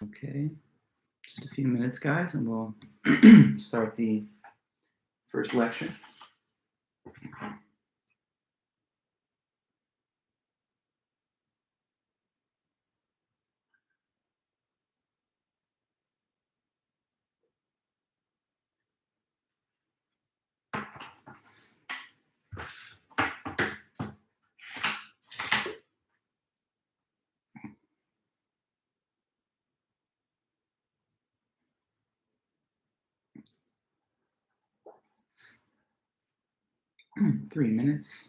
Okay, just a few minutes, guys, and we'll start the first lecture. Three minutes.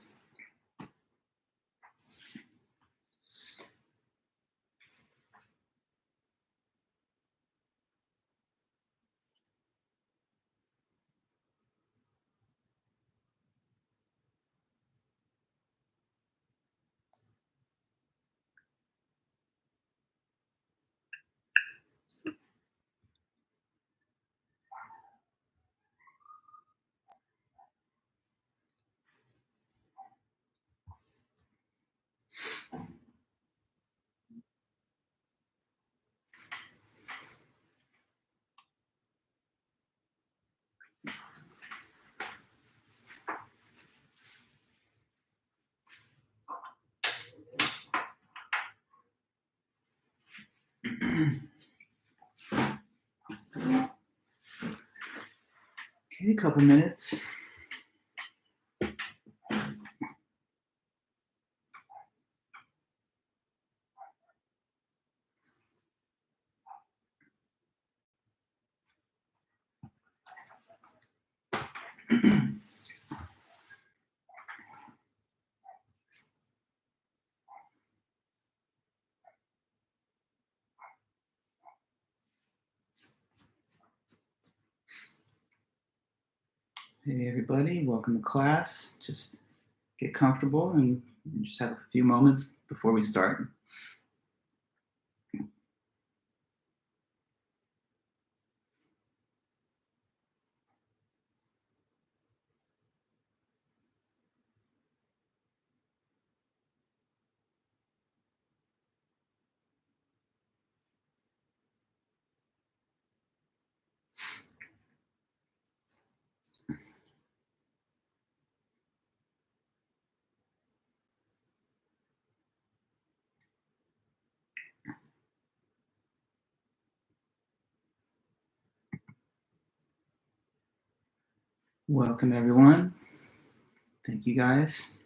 Okay, a couple minutes. Hey, everybody, welcome to class. Just get comfortable and just have a few moments before we start. Welcome, everyone. Thank you, guys.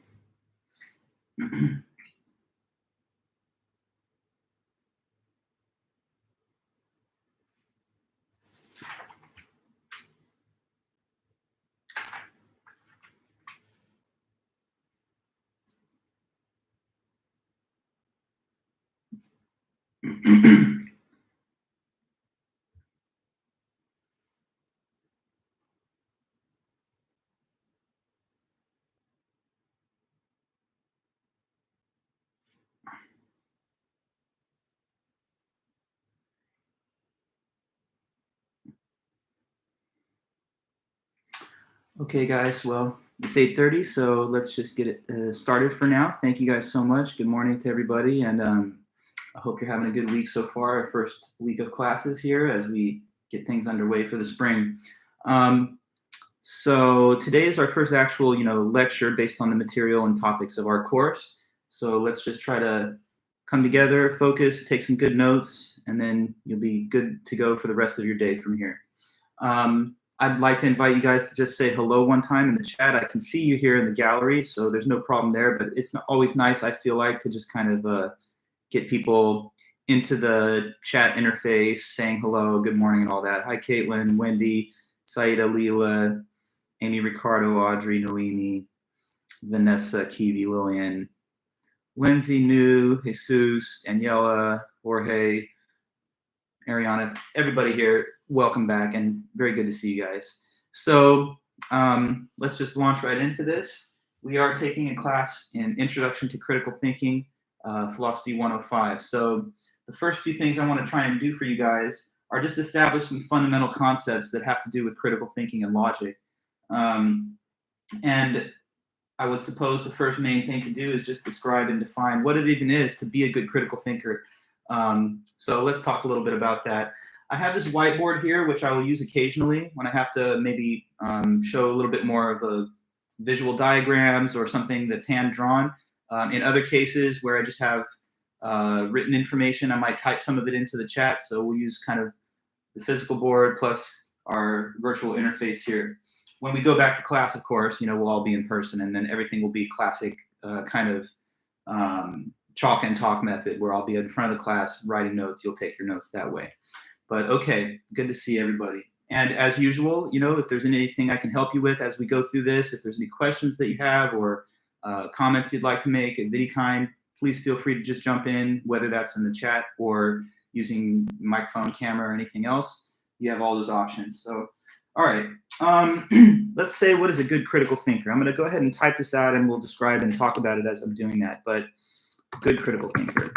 Okay, guys, well, it's 8:30, so let's just get it started for now. Thank you guys so much. Good morning to everybody, and I hope you're having a good week so far, our first week of classes here as we get things underway for the spring. So today is our first actual, lecture based on the material and topics of our course. So let's just try to come together, focus, take some good notes, and then you'll be good to go for the rest of your day from here. I'd like to invite you guys to just say hello one time in the chat. I can see you here in the gallery, so there's no problem there, but it's always nice, I feel like, to just kind of get people into the chat interface, saying hello, good morning, and all that. Hi, Caitlin, Wendy, Saida, Leela, Amy, Ricardo, Audrey, Noemi, Vanessa, Kiwi, Lillian, Lindsay, New, Jesus, Daniela, Jorge, Ariana, everybody here, welcome back, and very good to see you guys. So let's just launch right into this. We are taking a class in Introduction to Critical Thinking, Philosophy 105. So the first few things I want to try and do for you guys are just establish some fundamental concepts that have to do with critical thinking and logic. And I would suppose the first main thing to do is just describe and define what it even is to be a good critical thinker. So let's talk a little bit about that. I have this whiteboard here, which I will use occasionally when I have to maybe show a little bit more of a visual diagrams or something that's hand drawn. In other cases where I just have written information, I might type some of it into the chat. So we'll use kind of the physical board plus our virtual interface here. When we go back to class, of course, we'll all be in person, and then everything will be classic kind of chalk and talk method, where I'll be in front of the class writing notes. You'll take your notes that way. But okay, good to see everybody. And as usual, if there's anything I can help you with as we go through this, if there's any questions that you have or comments you'd like to make of any kind, please feel free to just jump in, whether that's in the chat or using microphone, camera, or anything else. You have all those options. So, all right, let's say, what is a good critical thinker? I'm going to go ahead and type this out, and we'll describe and talk about it as I'm doing that. But good critical thinker,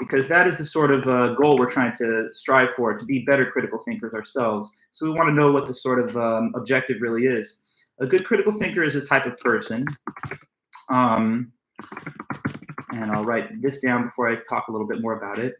because that is the sort of goal we're trying to strive for, to be better critical thinkers ourselves. So we want to know what the sort of objective really is. A good critical thinker is a type of person. And I'll write this down before I talk a little bit more about it.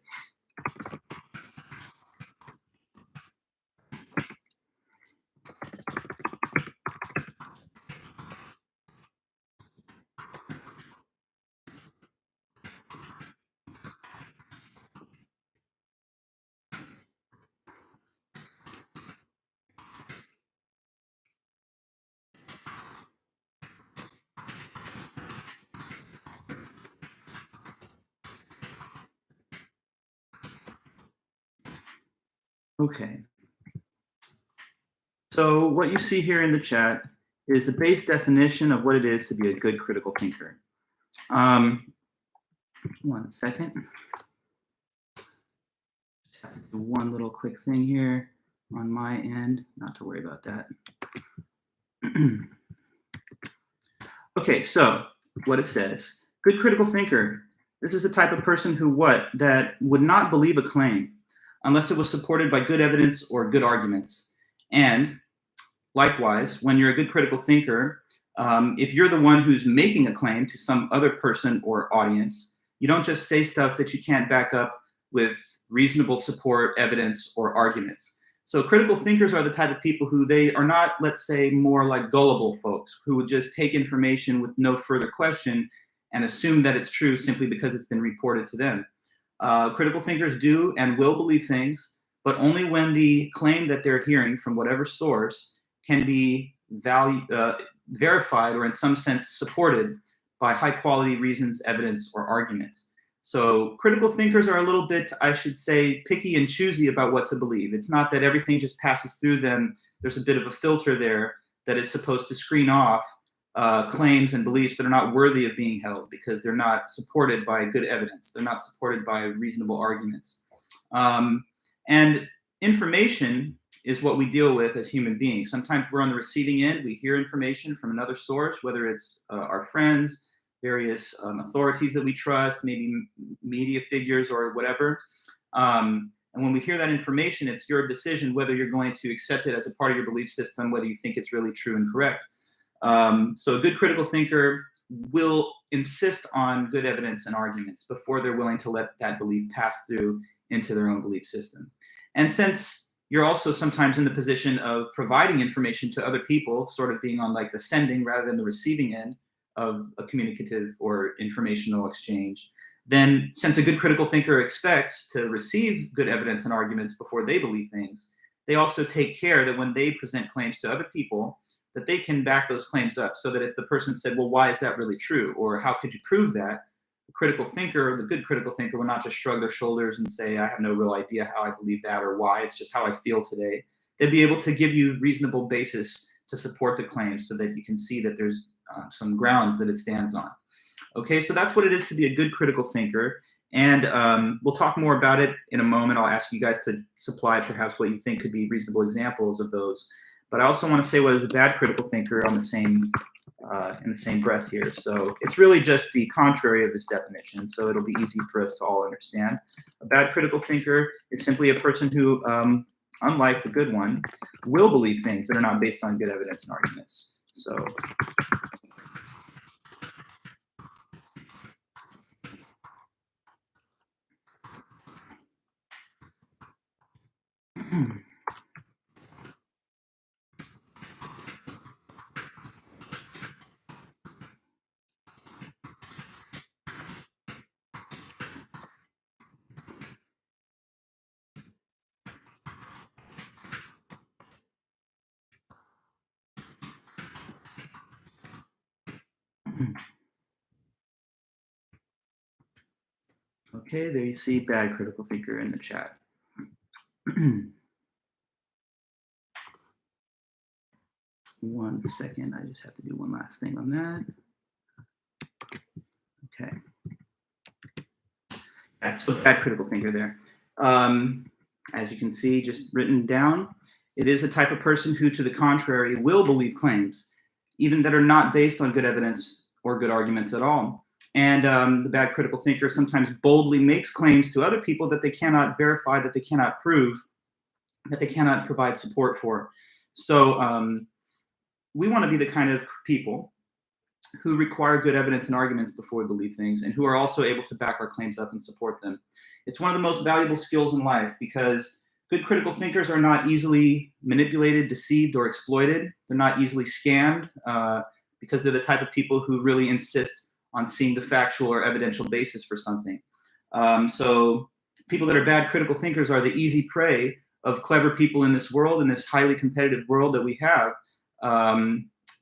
Okay. So what you see here in the chat is the base definition of what it is to be a good critical thinker. One second. Just have to do one little quick thing here on my end. Not to worry about that. Okay, so what it says, good critical thinker. This is a type of person who that would not believe a claim unless it was supported by good evidence or good arguments. And likewise, when you're a good critical thinker, if you're the one who's making a claim to some other person or audience, you don't just say stuff that you can't back up with reasonable support, evidence, or arguments. So critical thinkers are the type of people who they are not, let's say, more like gullible folks who would just take information with no further question and assume that it's true simply because it's been reported to them. Critical thinkers do and will believe things, but only when the claim that they're hearing from whatever source can be verified or in some sense supported by high quality reasons, evidence, or arguments. So critical thinkers are a little bit, I should say, picky and choosy about what to believe. It's not that everything just passes through them. There's a bit of a filter there that is supposed to screen off claims and beliefs that are not worthy of being held because they're not supported by good evidence. They're not supported by reasonable arguments. And information is what we deal with as human beings. Sometimes we're on the receiving end. We hear information from another source, whether it's our friends, various authorities that we trust, maybe media figures or whatever. And when we hear that information, it's your decision whether you're going to accept it as a part of your belief system, whether you think it's really true and correct. So a good critical thinker will insist on good evidence and arguments before they're willing to let that belief pass through into their own belief system. And since you're also sometimes in the position of providing information to other people, sort of being on like the sending rather than the receiving end of a communicative or informational exchange, then since a good critical thinker expects to receive good evidence and arguments before they believe things, they also take care that when they present claims to other people, that they can back those claims up, so that if the person said, well, why is that really true? Or how could you prove that? The critical thinker, the good critical thinker, will not just shrug their shoulders and say, I have no real idea how I believe that or why, it's just how I feel today. They'd be able to give you reasonable basis to support the claim so that you can see that there's some grounds that it stands on. Okay, so that's what it is to be a good critical thinker. And we'll talk more about it in a moment. I'll ask you guys to supply perhaps what you think could be reasonable examples of those. But I also want to say what is a bad critical thinker on the same in the same breath here. So it's really just the contrary of this definition. So it'll be easy for us to all understand. A bad critical thinker is simply a person who, unlike the good one, will believe things that are not based on good evidence and arguments. So. Okay, there you see bad critical thinker in the chat. One second, I just have to do one last thing on that. Okay. Yeah, so bad critical thinker there. As you can see, just written down, it is a type of person who, to the contrary, will believe claims, even that are not based on good evidence or good arguments at all. And the bad critical thinker sometimes boldly makes claims to other people that they cannot verify, that they cannot prove, that they cannot provide support for. So we want to be the kind of people who require good evidence and arguments before we believe things, and who are also able to back our claims up and support them. It's one of the most valuable skills in life, because good critical thinkers are not easily manipulated, deceived, or exploited. They're not easily scammed, because they're the type of people who really insist on seeing the factual or evidential basis for something. So people that are bad critical thinkers are the easy prey of clever people in this world, in this highly competitive world that we have.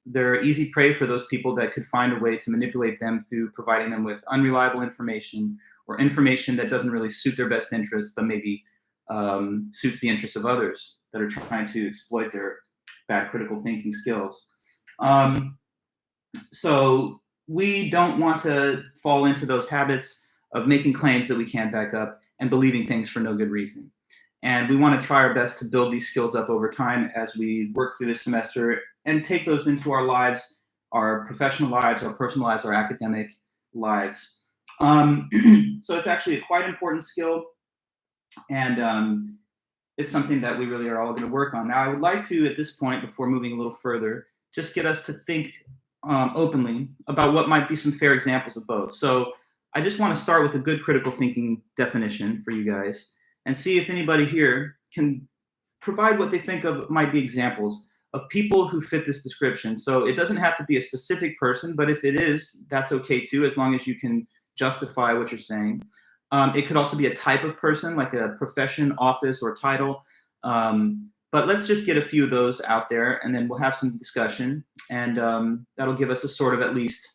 They're easy prey for those people that could find a way to manipulate them through providing them with unreliable information, or information that doesn't really suit their best interests, but maybe suits the interests of others that are trying to exploit their bad critical thinking skills. So we don't want to fall into those habits of making claims that we can't back up and believing things for no good reason. And we want to try our best to build these skills up over time as we work through this semester and take those into our lives, our professional lives, our personal lives, our academic lives. So it's actually a quite important skill, and it's something that we really are all going to work on. Now, I would like to, at this point, before moving a little further, just get us to think openly about what might be some fair examples of both. So I just want to start with a good critical thinking definition for you guys, and see if anybody here can provide what they think of might be examples of people who fit this description. So it doesn't have to be a specific person, but if it is, that's okay too, as long as you can justify what you're saying. It could also be a type of person, like a profession, office, or title. But let's just get a few of those out there, and then we'll have some discussion, and that'll give us a sort of at least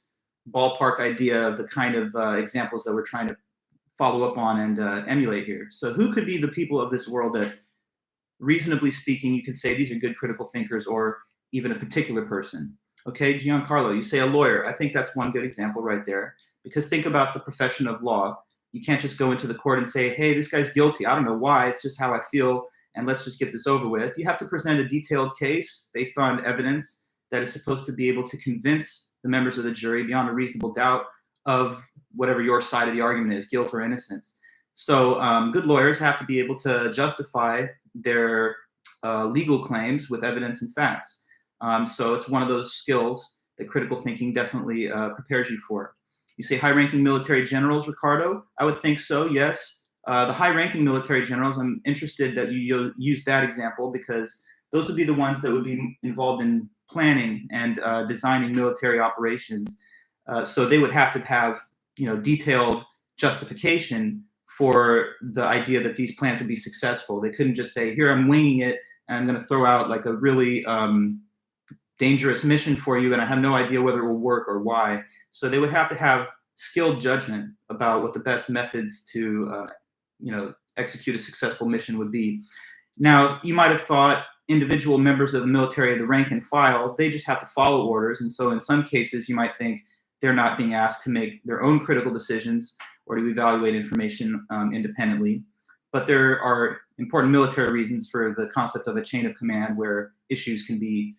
ballpark idea of the kind of examples that we're trying to follow up on and emulate here. So who could be the people of this world that, reasonably speaking, you could say these are good critical thinkers, or even a particular person? Okay, Giancarlo, you say a lawyer. I think that's one good example right there, because think about the profession of law. You can't just go into the court and say, hey, this guy's guilty. I don't know why, it's just how I feel, and let's just get this over with. You have to present a detailed case based on evidence that is supposed to be able to convince the members of the jury beyond a reasonable doubt of whatever your side of the argument is, guilt or innocence. So good lawyers have to be able to justify their legal claims with evidence and facts. So it's one of those skills that critical thinking definitely prepares you for. You say high-ranking military generals, Ricardo? I would think so, yes. The high-ranking military generals, I'm interested that you use that example, because those would be the ones that would be involved in planning and designing military operations. So they would have to have, detailed justification for the idea that these plans would be successful. They couldn't just say, here, I'm winging it, and I'm going to throw out like a really dangerous mission for you, and I have no idea whether it will work or why. So they would have to have skilled judgment about what the best methods to, execute a successful mission would be. Now, you might have thought individual members of the military, the rank and file, they just have to follow orders. And so in some cases, you might think they're not being asked to make their own critical decisions or to evaluate information independently. But there are important military reasons for the concept of a chain of command, where issues can be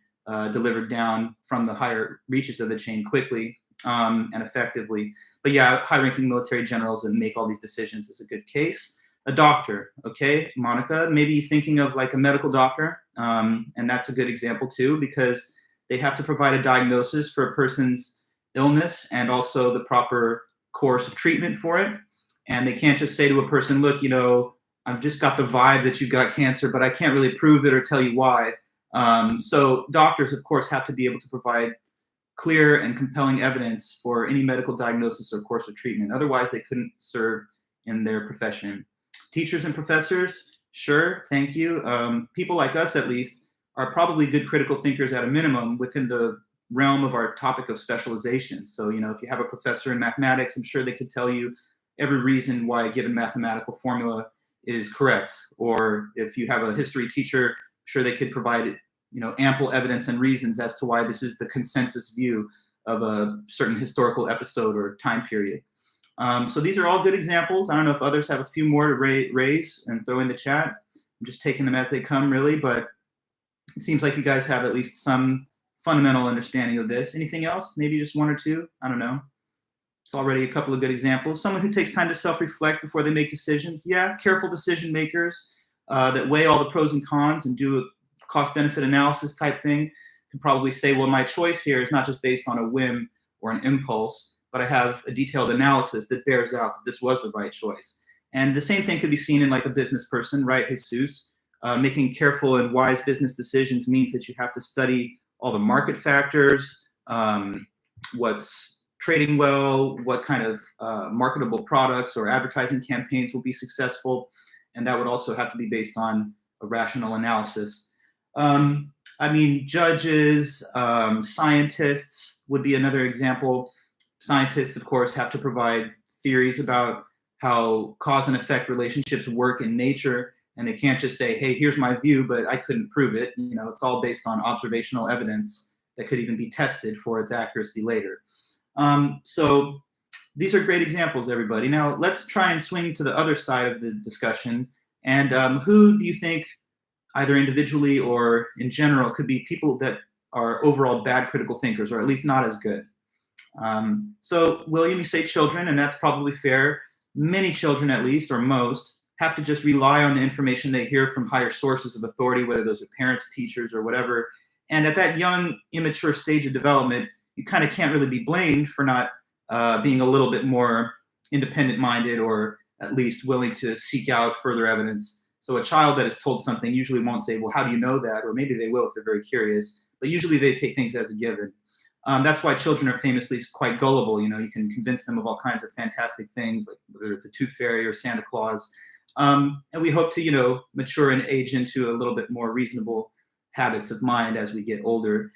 delivered down from the higher reaches of the chain quickly and effectively. But yeah, high-ranking military generals that make all these decisions is a good case. A doctor, okay, Monica, maybe thinking of like a medical doctor, and that's a good example too, because they have to provide a diagnosis for a person's illness and also the proper course of treatment for it. And they can't just say to a person, look, I've just got the vibe that you've got cancer, but I can't really prove it or tell you why. So doctors, of course, have to be able to provide clear and compelling evidence for any medical diagnosis or course of treatment. Otherwise, they couldn't serve in their profession. Teachers and professors, sure, thank you. People like us, at least, are probably good critical thinkers at a minimum within the realm of our topic of specialization. So, if you have a professor in mathematics, I'm sure they could tell you every reason why a given mathematical formula is correct. Or if you have a history teacher, I'm sure they could provide ample evidence and reasons as to why this is the consensus view of a certain historical episode or time period. So these are all good examples. I don't know if others have a few more to raise and throw in the chat. I'm just taking them as they come, really, but it seems like you guys have at least some fundamental understanding of this. Anything else? Maybe just one or two? I don't know. It's already a couple of good examples. Someone who takes time to self-reflect before they make decisions. Yeah, careful decision makers that weigh all the pros and cons and do a cost-benefit analysis type thing can probably say, well, my choice here is not just based on a whim or an impulse, but I have a detailed analysis that bears out that this was the right choice. And the same thing could be seen in like a business person, right, Jesus? Making careful and wise business decisions means that you have to study all the market factors, what's trading well, what kind of marketable products or advertising campaigns will be successful. And that would also have to be based on a rational analysis. I mean, judges, scientists would be another example. Scientists, of course, have to provide theories about how cause and effect relationships work in nature. And they can't just say, hey, here's my view, but I couldn't prove it. It's all based on observational evidence that could even be tested for its accuracy later. So these are great examples, everybody. Now, let's try and swing to the other side of the discussion. And who do you think, either individually or in general, could be people that are overall bad critical thinkers, or at least not as good? So, William, you say children, and that's probably fair. Many children, at least, or most, have to just rely on the information they hear from higher sources of authority, whether those are parents, teachers, or whatever. And at that young, immature stage of development, you kind of can't really be blamed for not being a little bit more independent-minded, or at least willing to seek out further evidence. So a child that is told something usually won't say, well, how do you know that? Or maybe they will if they're very curious, but usually they take things as a given. That's why children are famously quite gullible. You can convince them of all kinds of fantastic things, like whether it's a tooth fairy or Santa Claus. And we hope to, mature and age into a little bit more reasonable habits of mind as we get older.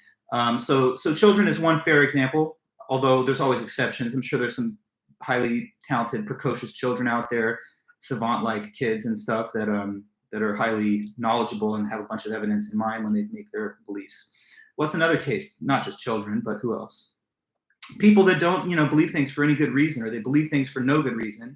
So children is one fair example, although there's always exceptions. I'm sure there's some highly talented, precocious children out there, savant-like kids and stuff that are highly knowledgeable and have a bunch of evidence in mind when they make their beliefs. What's another case? Not just children, but who else? People that don't, believe things for any good reason, or they believe things for no good reason.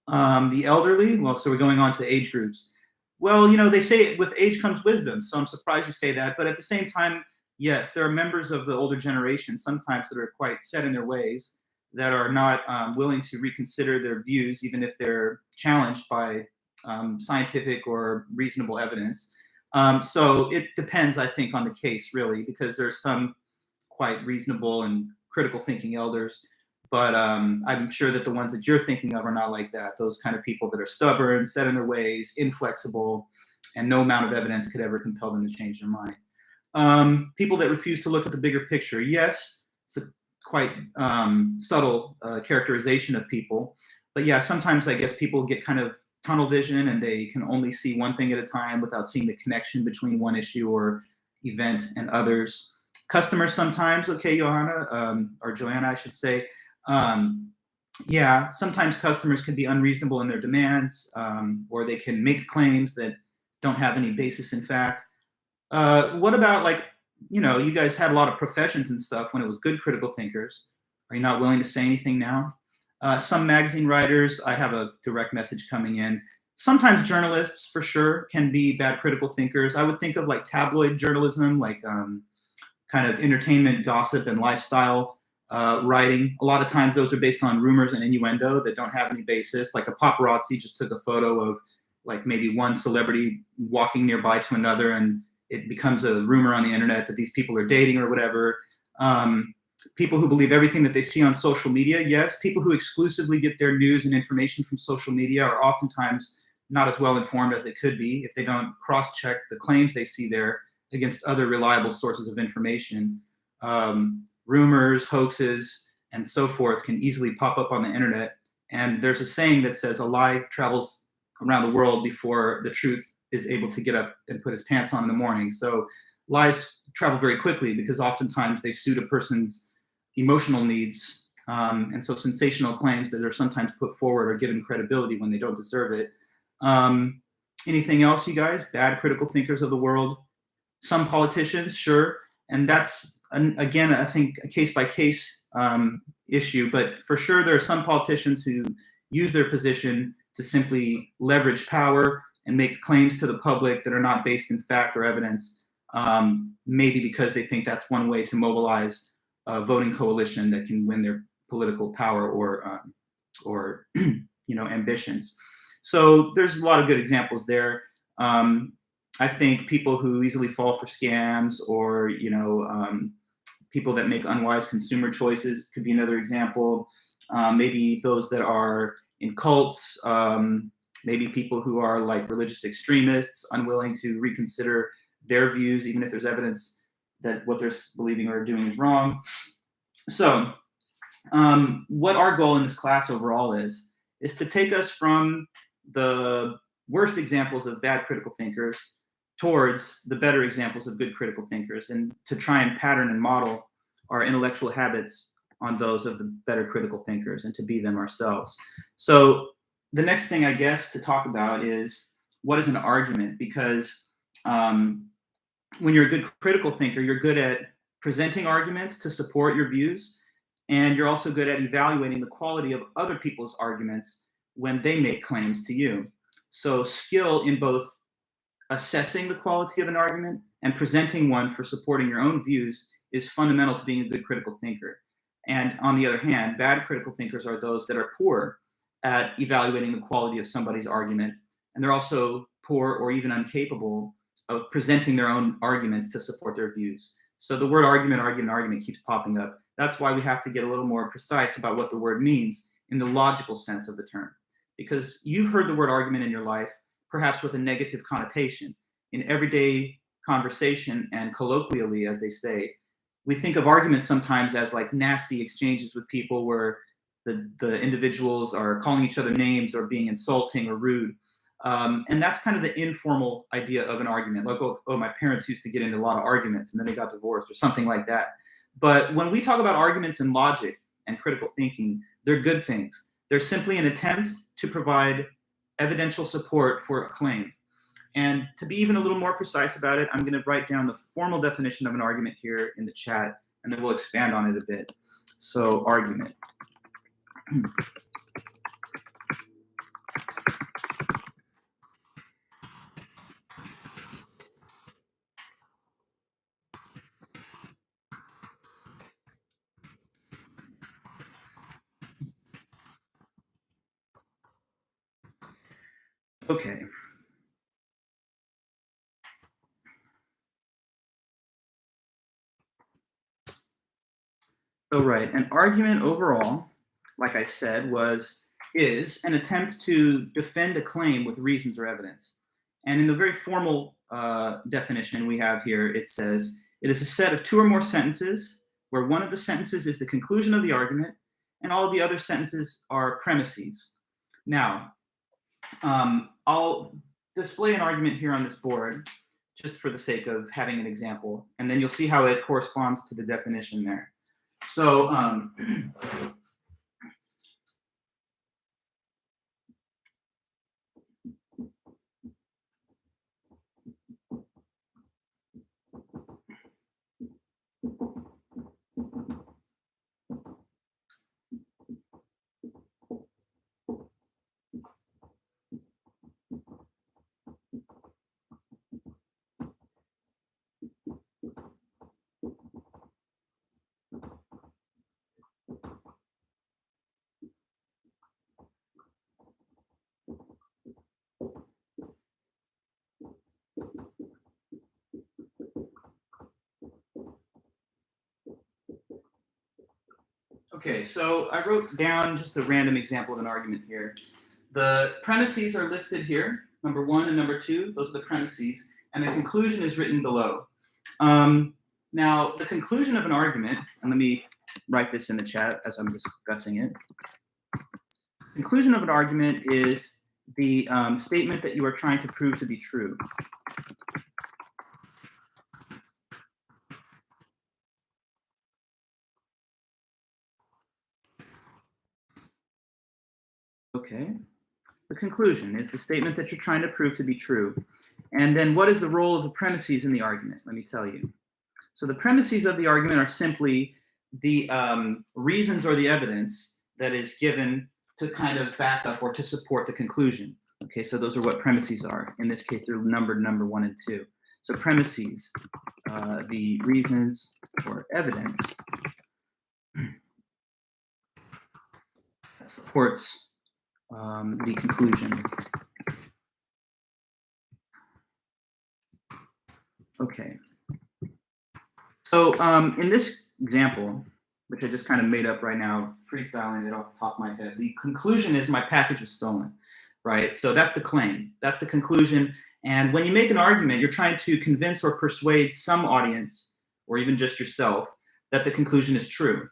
The elderly, well, so we're going on to age groups. Well, they say with age comes wisdom, so I'm surprised you say that. But at the same time, yes, there are members of the older generation sometimes that are quite set in their ways, that are not willing to reconsider their views, even if they're challenged by scientific or reasonable evidence. So it depends, I think, on the case, really, because there's some quite reasonable and critical thinking elders. But I'm sure that the ones that you're thinking of are not like that. Those kind of people that are stubborn, set in their ways, inflexible, and no amount of evidence could ever compel them to change their mind. People that refuse to look at the bigger picture. Yes, it's a quite subtle characterization of people. But yeah, sometimes I guess people get kind of tunnel vision and they can only see one thing at a time without seeing the connection between one issue or event and others. Customers sometimes, okay, Johanna, or Joanna, I should say. Yeah, sometimes customers can be unreasonable in their demands, or they can make claims that don't have any basis in fact. What about, you guys had a lot of professions and stuff when it was good critical thinkers. Are you not willing to say anything now? Some magazine writers, I have a direct message coming in. Sometimes journalists, for sure, can be bad critical thinkers. I would think of tabloid journalism, kind of entertainment, gossip, and lifestyle writing. A lot of times those are based on rumors and innuendo that don't have any basis. Like a paparazzi just took a photo of maybe one celebrity walking nearby to another, and it becomes a rumor on the internet that these people are dating or whatever. People who believe everything that they see on social media, yes. People who exclusively get their news and information from social media are oftentimes not as well informed as they could be if they don't cross-check the claims they see there against other reliable sources of information. Rumors, hoaxes, and so forth can easily pop up on the internet. And there's a saying that says a lie travels around the world before the truth is able to get up and put his pants on in the morning. So lies travel very quickly because oftentimes they suit a person's emotional needs. And so sensational claims that are sometimes put forward are given credibility when they don't deserve it. Anything else, you guys? Bad critical thinkers of the world? Some politicians, sure. And that's, again, I think a case-by-case issue. But for sure, there are some politicians who use their position to simply leverage power and make claims to the public that are not based in fact or evidence, maybe because they think that's one way to mobilize a voting coalition that can win their political power or ambitions. So there's a lot of good examples there. I think people who easily fall for scams or people that make unwise consumer choices could be another example. Maybe those that are in cults, maybe people who are like religious extremists, unwilling to reconsider their views, even if there's evidence that what they're believing or doing is wrong. So what our goal in this class overall is to take us from the worst examples of bad critical thinkers towards the better examples of good critical thinkers, and to try and pattern and model our intellectual habits on those of the better critical thinkers and to be them ourselves. So the next thing, I guess, to talk about is what is an argument? Because when you're a good critical thinker, you're good at presenting arguments to support your views, and you're also good at evaluating the quality of other people's arguments when they make claims to you. So skill in both assessing the quality of an argument and presenting one for supporting your own views is fundamental to being a good critical thinker. And on the other hand, bad critical thinkers are those that are poor at evaluating the quality of somebody's argument, and they're also poor or even incapable of presenting their own arguments to support their views. So the word argument keeps popping up. That's why we have to get a little more precise about what the word means in the logical sense of the term. Because you've heard the word argument in your life, perhaps with a negative connotation. In everyday conversation and colloquially, as they say, we think of arguments sometimes as like nasty exchanges with people where the individuals are calling each other names or being insulting or rude. And that's kind of the informal idea of an argument. Like, oh, my parents used to get into a lot of arguments and then they got divorced or something like that. But when we talk about arguments and logic and critical thinking, they're good things. They're simply an attempt to provide evidential support for a claim. And to be even a little more precise about it, I'm going to write down the formal definition of an argument here in the chat, and then we'll expand on it a bit. So, argument. Okay. So, right, an argument overall, like I said, is an attempt to defend a claim with reasons or evidence. And in the very formal definition we have here, it says, it is a set of two or more sentences where one of the sentences is the conclusion of the argument and all of the other sentences are premises. Now, I'll display an argument here on this board just for the sake of having an example, and then you'll see how it corresponds to the definition there. So, okay, so I wrote down just a random example of an argument here. The premises are listed here, number 1 and number 2. Those are the premises, and the conclusion is written below. Now, the conclusion of an argument, and let me write this in the chat as I'm discussing it. Conclusion of an argument is the statement that you are trying to prove to be true. Okay. The conclusion is the statement that you're trying to prove to be true. And then what is the role of the premises in the argument? Let me tell you. So the premises of the argument are simply the reasons or the evidence that is given to kind of back up or to support the conclusion. Okay, so those are what premises are. In this case, they're numbered number 1 and 2. So premises, the reasons or evidence that supports the conclusion. Okay. So in this example, which I just kind of made up right now, freestyling it off the top of my head, the conclusion is my package was stolen, right? So that's the claim. That's the conclusion. And when you make an argument, you're trying to convince or persuade some audience, or even just yourself, that the conclusion is true.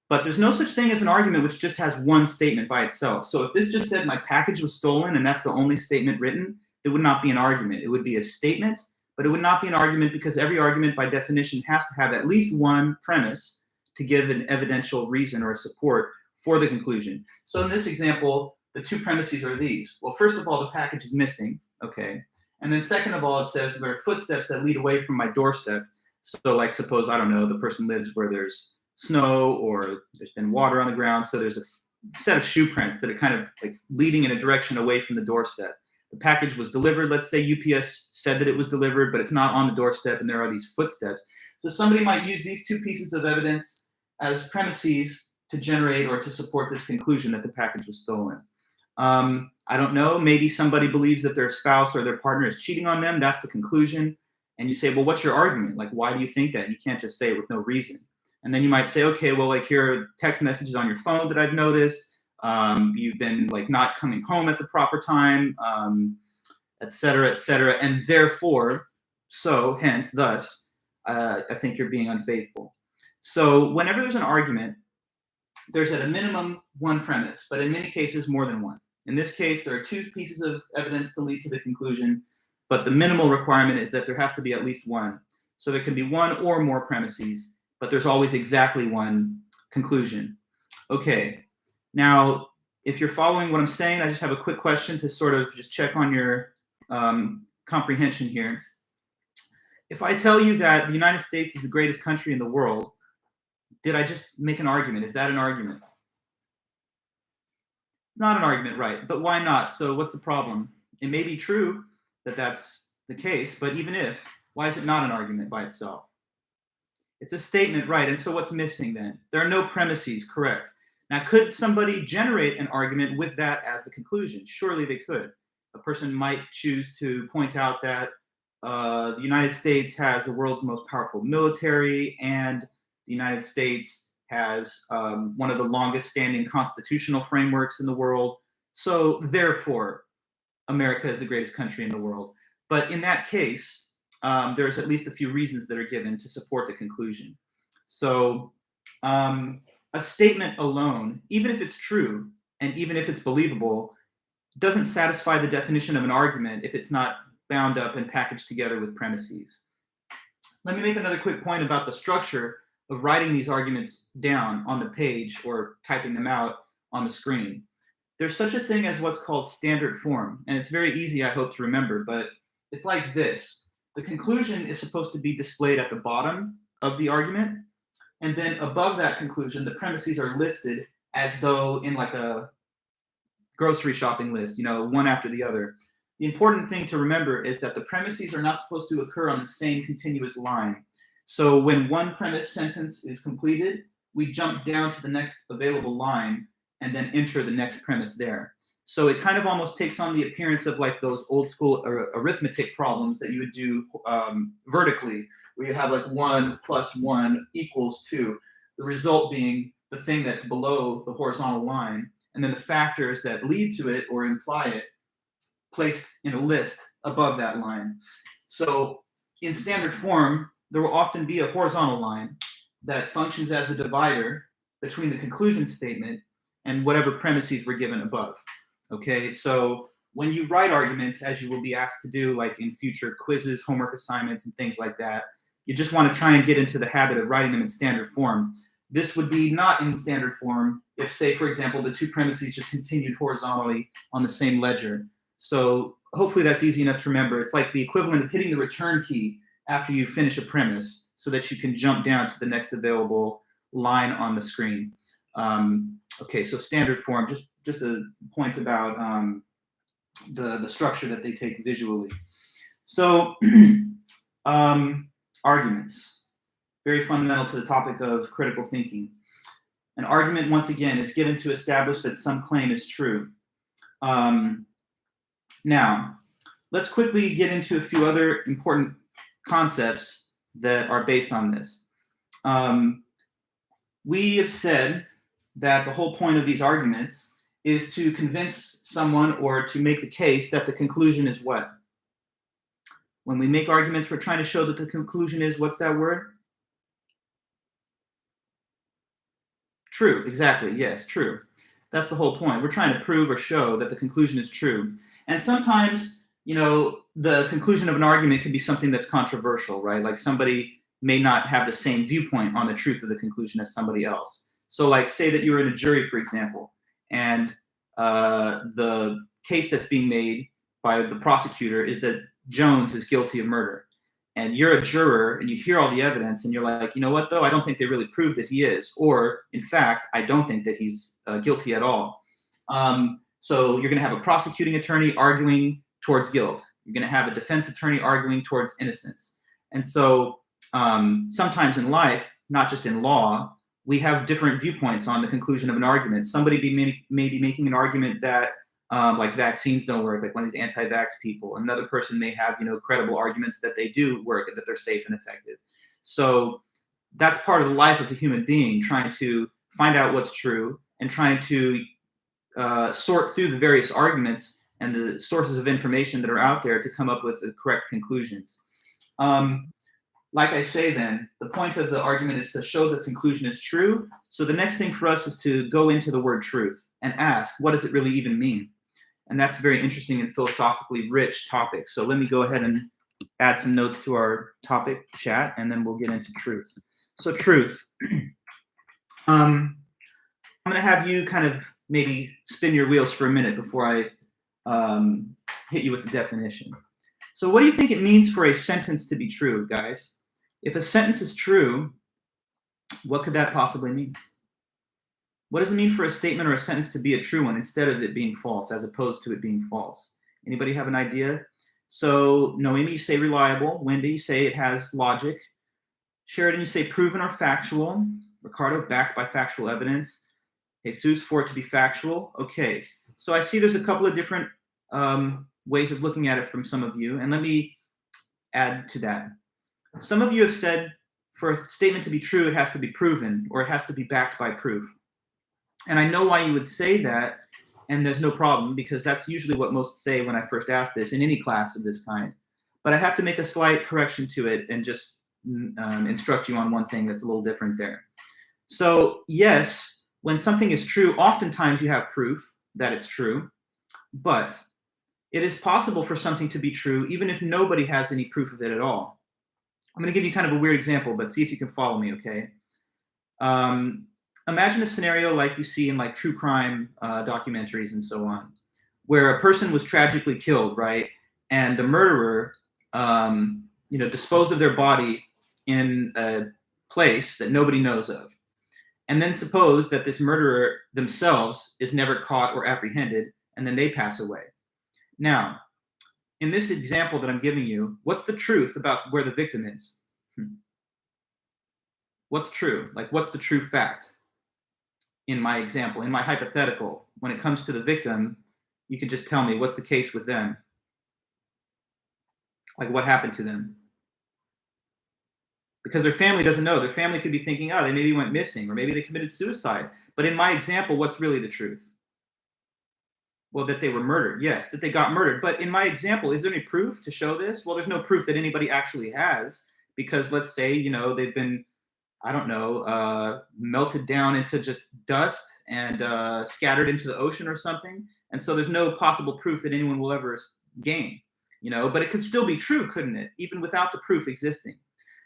But there's no such thing as an argument which just has one statement by itself. So if this just said my package was stolen and that's the only statement written, it would not be an argument. It would be a statement, but it would not be an argument because every argument by definition has to have at least one premise to give an evidential reason or support for the conclusion. So in this example, the 2 premises are these. Well, first of all, the package is missing, okay? And then second of all, it says there are footsteps that lead away from my doorstep. So like suppose, I don't know, the person lives where there's snow or there's been water on the ground. So there's a set of shoe prints that are kind of like leading in a direction away from the doorstep. The package was delivered. Let's say UPS said that it was delivered, but it's not on the doorstep and there are these footsteps. So somebody might use these 2 pieces of evidence as premises to generate or to support this conclusion that the package was stolen. I don't know, maybe somebody believes that their spouse or their partner is cheating on them. That's the conclusion. And you say, well, what's your argument? Like, why do you think that? You can't just say it with no reason. And then you might say, okay, well, like here are text messages on your phone that I've noticed. You've been like not coming home at the proper time, et cetera, and therefore, so, hence, thus, I think you're being unfaithful. So whenever there's an argument, there's at a minimum 1 premise, but in many cases more than 1. In this case, there are 2 pieces of evidence to lead to the conclusion, but the minimal requirement is that there has to be at least 1. So there can be 1 or more premises, but there's always exactly 1 conclusion. Okay. Now, if you're following what I'm saying, I just have a quick question to sort of just check on your comprehension here. If I tell you that the United States is the greatest country in the world, did I just make an argument? Is that an argument? It's not an argument, right? But why not? So what's the problem? It may be true that that's the case, but even if, why is it not an argument by itself? It's a statement, right? And so what's missing then? There are no premises, correct? Now, could somebody generate an argument with that as the conclusion? Surely they could. A person might choose to point out that the United States has the world's most powerful military, and the United States has one of the longest standing constitutional frameworks in the world. So therefore, America is the greatest country in the world. But in that case, there's at least a few reasons that are given to support the conclusion. So a statement alone, even if it's true and even if it's believable, doesn't satisfy the definition of an argument if it's not bound up and packaged together with premises. Let me make another quick point about the structure of writing these arguments down on the page or typing them out on the screen. There's such a thing as what's called standard form, and it's very easy, I hope, to remember, but it's like this. The conclusion is supposed to be displayed at the bottom of the argument, and then above that conclusion, the premises are listed as though in like a grocery shopping list, you know, one after the other. The important thing to remember is that the premises are not supposed to occur on the same continuous line. So when one premise sentence is completed, we jump down to the next available line and then enter the next premise there. So it kind of almost takes on the appearance of like those old school arithmetic problems that you would do vertically, where you have like 1 + 1 = 2. The result being the thing that's below the horizontal line and then the factors that lead to it or imply it placed in a list above that line. So in standard form, there will often be a horizontal line that functions as the divider between the conclusion statement and whatever premises were given above. Okay, so when you write arguments, as you will be asked to do, like in future quizzes, homework assignments, and things like that, you just want to try and get into the habit of writing them in standard form. This would be not in standard form if, say, for example, the two premises just continued horizontally on the same ledger. So hopefully that's easy enough to remember. It's like the equivalent of hitting the return key after you finish a premise so that you can jump down to the next available line on the screen. Okay, so standard form, just a point about the structure that they take visually. So arguments, very fundamental to the topic of critical thinking. An argument, once again, is given to establish that some claim is true. Now, let's quickly get into a few other important concepts that are based on this. We have said that the whole point of these arguments is to convince someone or to make the case that the conclusion is what? When we make arguments, we're trying to show that the conclusion is, what's that word? True, exactly, yes, true. That's the whole point. We're trying to prove or show that the conclusion is true. And sometimes, you know, the conclusion of an argument can be something that's controversial, right? Like somebody may not have the same viewpoint on the truth of the conclusion as somebody else. So like say that you're in a jury, for example, and the case that's being made by the prosecutor is that Jones is guilty of murder. And you're a juror and you hear all the evidence and you're like, you know what, though, I don't think they really proved that he is. Or in fact, I don't think that he's guilty at all. So you're going to have a prosecuting attorney arguing towards guilt. You're going to have a defense attorney arguing towards innocence. And so sometimes in life, not just in law, we have different viewpoints on the conclusion of an argument. Somebody may be making an argument that like vaccines don't work, like one of these anti-vax people. Another person may have, you know, credible arguments that they do work, that they're safe and effective. So that's part of the life of a human being, trying to find out what's true and trying to sort through the various arguments and the sources of information that are out there to come up with the correct conclusions. Like I say then, the point of the argument is to show the conclusion is true. So the next thing for us is to go into the word truth and ask, what does it really even mean? And that's a very interesting and philosophically rich topic. So let me go ahead and add some notes to our topic chat, and then we'll get into truth. So truth. I'm going to have you kind of maybe spin your wheels for a minute before I hit you with the definition. So what do you think it means for a sentence to be true, guys? If a sentence is true, what could that possibly mean? What does it mean for a statement or a sentence to be a true one instead of it being false, as opposed to it being false? Anybody have an idea? So Noemi, you say reliable. Wendy, you say it has logic. Sheridan, you say proven or factual. Ricardo, backed by factual evidence. Jesus, for it to be factual. Okay, so I see there's a couple of different ways of looking at it from some of you, and let me add to that. Some of you have said for a statement to be true, it has to be proven, or it has to be backed by proof. And I know why you would say that, and there's no problem, because that's usually what most say when I first ask this in any class of this kind. But I have to make a slight correction to it and just instruct you on one thing that's a little different there. So yes, when something is true, oftentimes you have proof that it's true, but it is possible for something to be true even if nobody has any proof of it at all. I'm going to give you kind of a weird example, but see if you can follow me, okay? Imagine a scenario like you see in like true crime documentaries and so on, where a person was tragically killed, right? And the murderer, disposed of their body in a place that nobody knows of. And then suppose that this murderer themselves is never caught or apprehended, and then they pass away. Now, in this example that I'm giving you, what's the truth about where the victim is? What's true? Like, what's the true fact? In my example, in my hypothetical, when it comes to the victim, you can just tell me what's the case with them. Like, what happened to them? Because their family doesn't know. Their family could be thinking, oh, they maybe went missing, or maybe they committed suicide. But in my example, what's really the truth? Well, that they were murdered, yes, that they got murdered. But in my example, is there any proof to show this? Well, there's no proof that anybody actually has, because let's say, they've been, I don't know, melted down into just dust and scattered into the ocean or something. And so there's no possible proof that anyone will ever gain, but it could still be true, couldn't it? Even without the proof existing.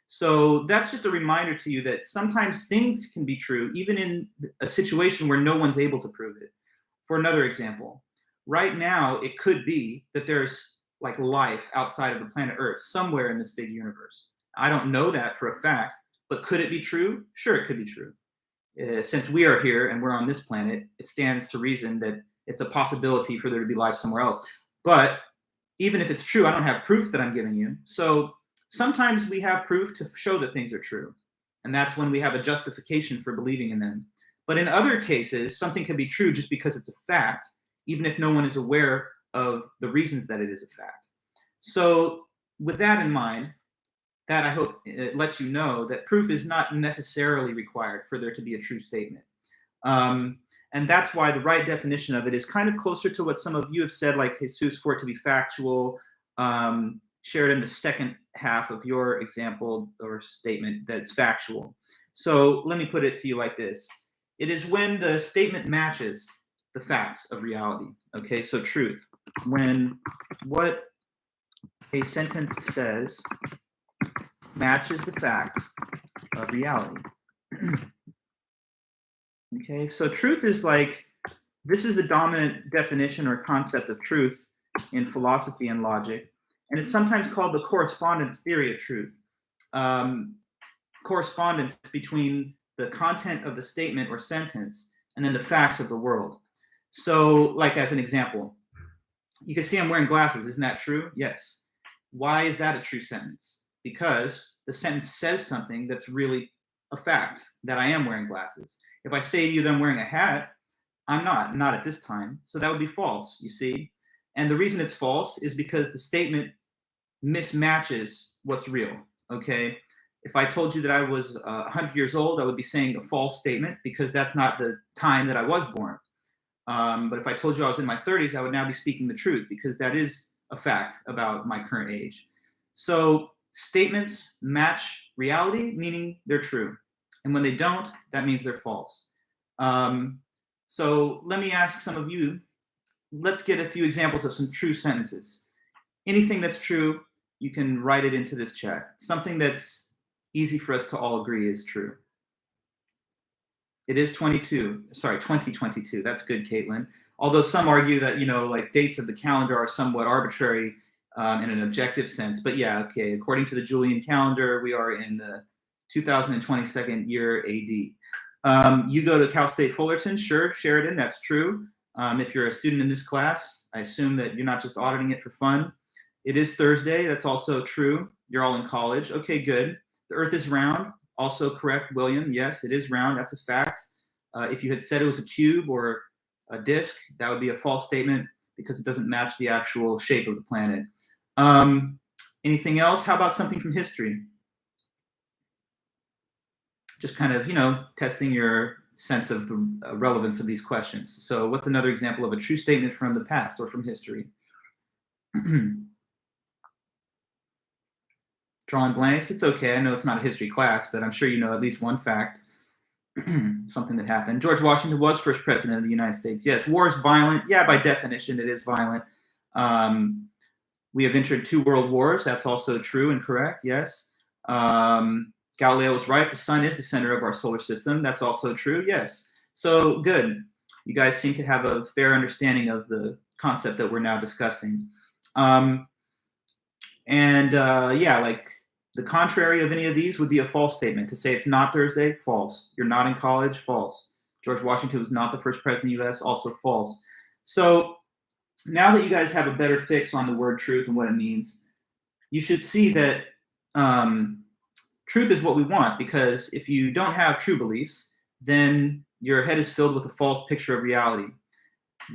So that's just a reminder to you that sometimes things can be true, even in a situation where no one's able to prove it. For another example, right now, it could be that there's like life outside of the planet Earth, somewhere in this big universe. I don't know that for a fact, but could it be true? Sure, it could be true. Since we are here and we're on this planet, it stands to reason that it's a possibility for there to be life somewhere else. But even if it's true, I don't have proof that I'm giving you. So sometimes we have proof to show that things are true. And that's when we have a justification for believing in them. But in other cases, something can be true just because it's a fact, even if no one is aware of the reasons that it is a fact. So with that in mind, that I hope it lets you know that proof is not necessarily required for there to be a true statement. And that's why the right definition of it is kind of closer to what some of you have said, like Jesus, for it to be factual, shared in the second half of your example or statement that's factual. So let me put it to you like this. It is when the statement matches the facts of reality. Okay, so truth. When what a sentence says matches the facts of reality. Okay, so truth is like, this is the dominant definition or concept of truth in philosophy and logic, and it's sometimes called the correspondence theory of truth. Correspondence between the content of the statement or sentence and then the facts of the world. So, like as an example, you can see I'm wearing glasses. Isn't that true? Yes. Why is that a true sentence? Because the sentence says something that's really a fact, that I am wearing glasses. If I say to you that I'm wearing a hat, I'm not at this time. So that would be false, you see? And the reason it's false is because the statement mismatches what's real, okay? If I told you that I was 100 years old, I would be saying a false statement because that's not the time that I was born. But if I told you I was in my 30s, I would now be speaking the truth because that is a fact about my current age. So statements match reality, meaning they're true. And when they don't, that means they're false. So let me ask some of you, let's get a few examples of some true sentences. Anything that's true, you can write it into this chat. Something that's easy for us to all agree is true. It is 2022. That's good, Caitlin. Although some argue that, like dates of the calendar are somewhat arbitrary in an objective sense. But yeah, okay, according to the Julian calendar, we are in the 2022nd year AD. You go to Cal State Fullerton, sure, Sheridan, that's true. If you're a student in this class, I assume that you're not just auditing it for fun. It is Thursday, that's also true. You're all in college. Okay, good. The Earth is round. Also correct, William. Yes, it is round. That's a fact. If you had said it was a cube or a disk, that would be a false statement because it doesn't match the actual shape of the planet. Anything else? How about something from history? Just kind of, testing your sense of the relevance of these questions. So what's another example of a true statement from the past or from history? Drawing blanks, it's okay. I know it's not a history class, but I'm sure you know at least one fact, something that happened. George Washington was first president of the United States. Yes, war is violent. Yeah, by definition, it is violent. We have entered 2 world wars. That's also true and correct, yes. Galileo was right. The sun is the center of our solar system. That's also true, yes. So good. You guys seem to have a fair understanding of the concept that we're now discussing. Yeah, like the contrary of any of these would be a false statement. To say it's not Thursday, false. You're not in college, false. George Washington was not the first president of the US, also false. So now that you guys have a better fix on the word truth and what it means, you should see that truth is what we want, because if you don't have true beliefs, then your head is filled with a false picture of reality.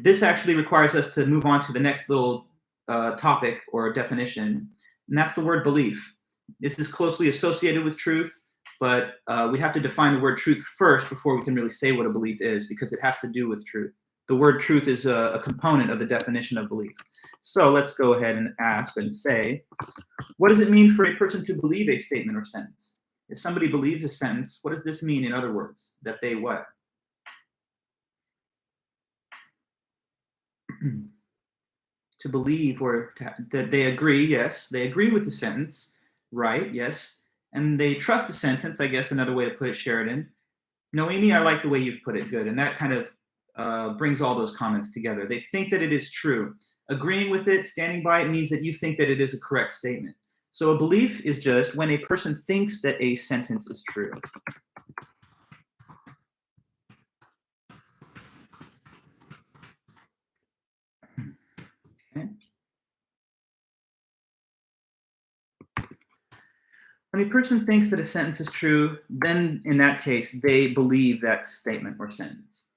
This actually requires us to move on to the next little topic or definition, and that's the word belief. This is closely associated with truth, but we have to define the word truth first before we can really say what a belief is, because it has to do with truth. the word truth is a component of the definition of belief. So let's go ahead and ask and say, what does it mean for a person to believe a statement or sentence? If somebody believes a sentence, what does this mean in other words? That they what? To believe or that they agree, yes. They agree with the sentence, right, yes. And they trust the sentence, I guess another way to put it, Sheridan. Noemi, I like the way you've put it, good. And that kind of brings all those comments together. They think that it is true. Agreeing with it, standing by it, means that you think that it is a correct statement. So a belief is just when a person thinks that a sentence is true. Okay. When a person thinks that a sentence is true, then in that case, they believe that statement or sentence.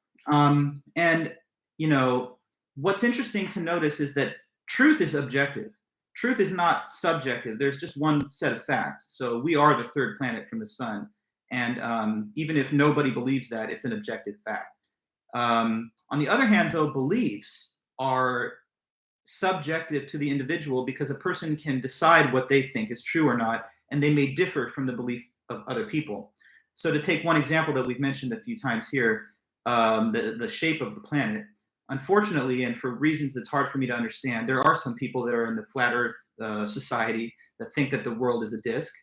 And, you know, what's interesting to notice is that truth is objective. Truth is not subjective. There's just one set of facts. So we are the third planet from the sun. And even if nobody believes that, it's an objective fact. On the other hand, though, beliefs are subjective to the individual because a person can decide what they think is true or not, and they may differ from the belief of other people. So to take one example that we've mentioned a few times here, the shape of the planet. Unfortunately, and for reasons that's hard for me to understand, there are some people that are in the flat Earth society that think that the world is a disk.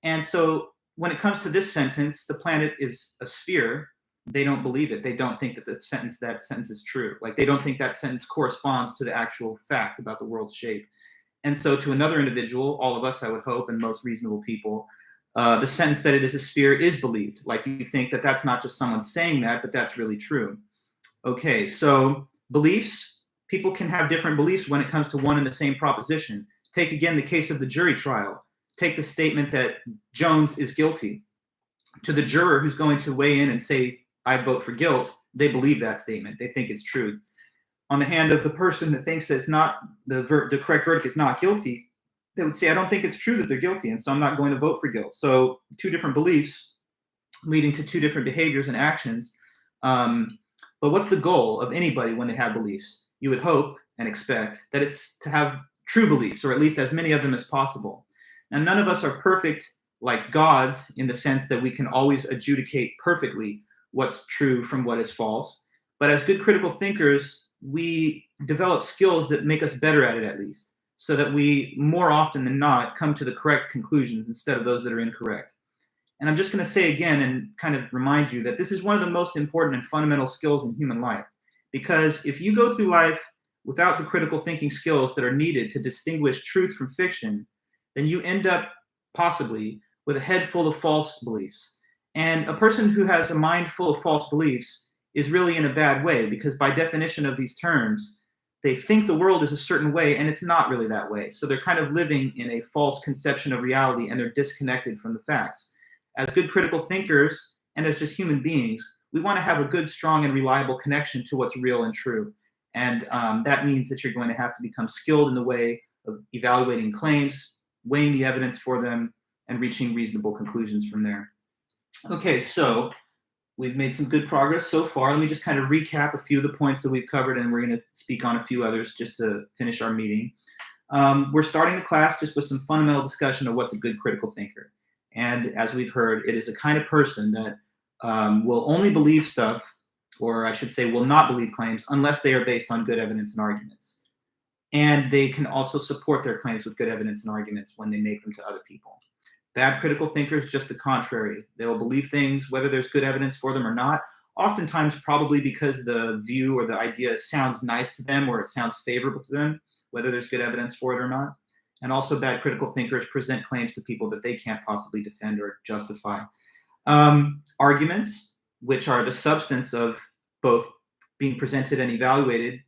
And so when it comes to this sentence, the planet is a sphere. They don't believe it. They don't think that that sentence is true. Like they don't think that sentence corresponds to the actual fact about the world's shape. And so to another individual, all of us, I would hope, and most reasonable people, the sentence that it is a sphere is believed. Like you think that that's not just someone saying that, but that's really true. Okay, so beliefs, people can have different beliefs when it comes to one and the same proposition. Take again the case of the jury trial. Take the statement that Jones is guilty. To the juror who's going to weigh in and say, I vote for guilt, they believe that statement. They think it's true. On the hand of the person that thinks that it's not, the correct verdict is not guilty, they would say, I don't think it's true that they're guilty, and so I'm not going to vote for guilt. So two different beliefs leading to two different behaviors and actions. But what's the goal of anybody when they have beliefs? You would hope and expect that it's to have true beliefs, or at least as many of them as possible. Now, none of us are perfect like gods in the sense that we can always adjudicate perfectly what's true from what is false. But as good critical thinkers, we develop skills that make us better at it, at least, so that we more often than not come to the correct conclusions instead of those that are incorrect. And I'm just going to say again and kind of remind you that this is one of the most important and fundamental skills in human life. Because if you go through life without the critical thinking skills that are needed to distinguish truth from fiction, then you end up possibly with a head full of false beliefs. And a person who has a mind full of false beliefs is really in a bad way, because by definition of these terms, they think the world is a certain way and it's not really that way. So they're kind of living in a false conception of reality and they're disconnected from the facts. As good critical thinkers and as just human beings, we want to have a good, strong, and reliable connection to what's real and true. And that means that you're going to have to become skilled in the way of evaluating claims, weighing the evidence for them, and reaching reasonable conclusions from there. Okay, so we've made some good progress so far. Let me just kind of recap a few of the points that we've covered, and we're going to speak on a few others just to finish our meeting. We're starting the class just with some fundamental discussion of what's a good critical thinker. And as we've heard, it is a kind of person that will only believe stuff, or I should say will not believe claims, unless they are based on good evidence and arguments. And they can also support their claims with good evidence and arguments when they make them to other people. Bad critical thinkers, just the contrary. They will believe things whether there's good evidence for them or not, oftentimes probably because the view or the idea sounds nice to them or it sounds favorable to them, whether there's good evidence for it or not. And also bad critical thinkers present claims to people that they can't possibly defend or justify. Arguments, which are the substance of both being presented and evaluated,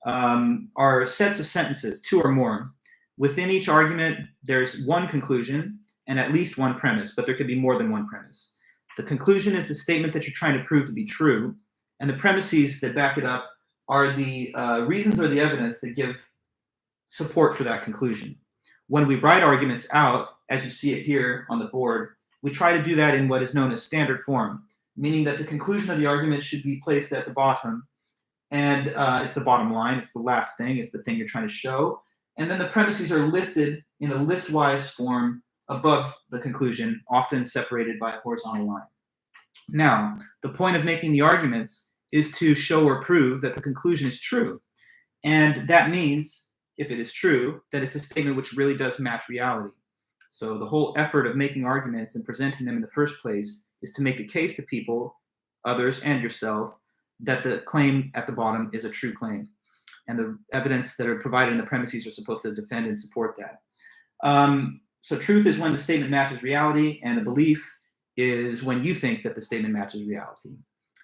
are sets of sentences, two or more. Within each argument, there's one conclusion and at least one premise, but there could be more than one premise. The conclusion is the statement that you're trying to prove to be true, and the premises that back it up are the reasons or the evidence that give support for that conclusion. When we write arguments out, as you see it here on the board, we try to do that in what is known as standard form, meaning that the conclusion of the argument should be placed at the bottom, And it's the bottom line. It's the last thing. It's the thing you're trying to show. And then the premises are listed in a list-wise form above the conclusion, often separated by a horizontal line. Now, the point of making the arguments is to show or prove that the conclusion is true. And that means, if it is true, that it's a statement which really does match reality. So the whole effort of making arguments and presenting them in the first place is to make the case to people, others, and yourself, that the claim at the bottom is a true claim. And the evidence that are provided in the premises are supposed to defend and support that. So truth is when the statement matches reality, and a belief is when you think that the statement matches reality.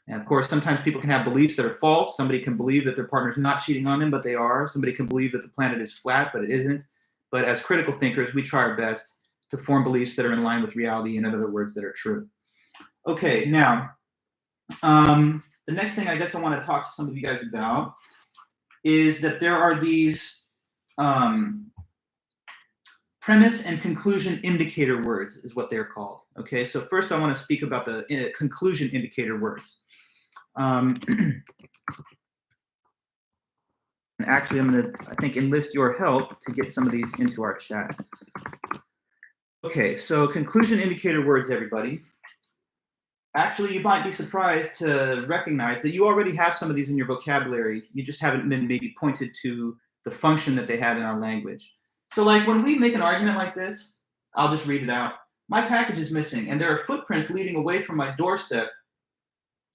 And of course, sometimes people can have beliefs that are false. Somebody can believe that their partner's not cheating on them, but they are. Somebody can believe that the planet is flat, but it isn't. But as critical thinkers, we try our best to form beliefs that are in line with reality, and in other words, that are true. Okay, now, the next thing I guess I want to talk to some of you guys about is that there are these premise and conclusion indicator words is what they're called. Okay, so first I want to speak about the conclusion indicator words. And actually, I'm going to, I think, enlist your help to get some of these into our chat. Okay, so conclusion indicator words, everybody. Actually, you might be surprised to recognize that you already have some of these in your vocabulary. You just haven't been maybe pointed to the function that they have in our language. So like when we make an argument like this, I'll just read it out. My package is missing, and there are footprints leading away from my doorstep.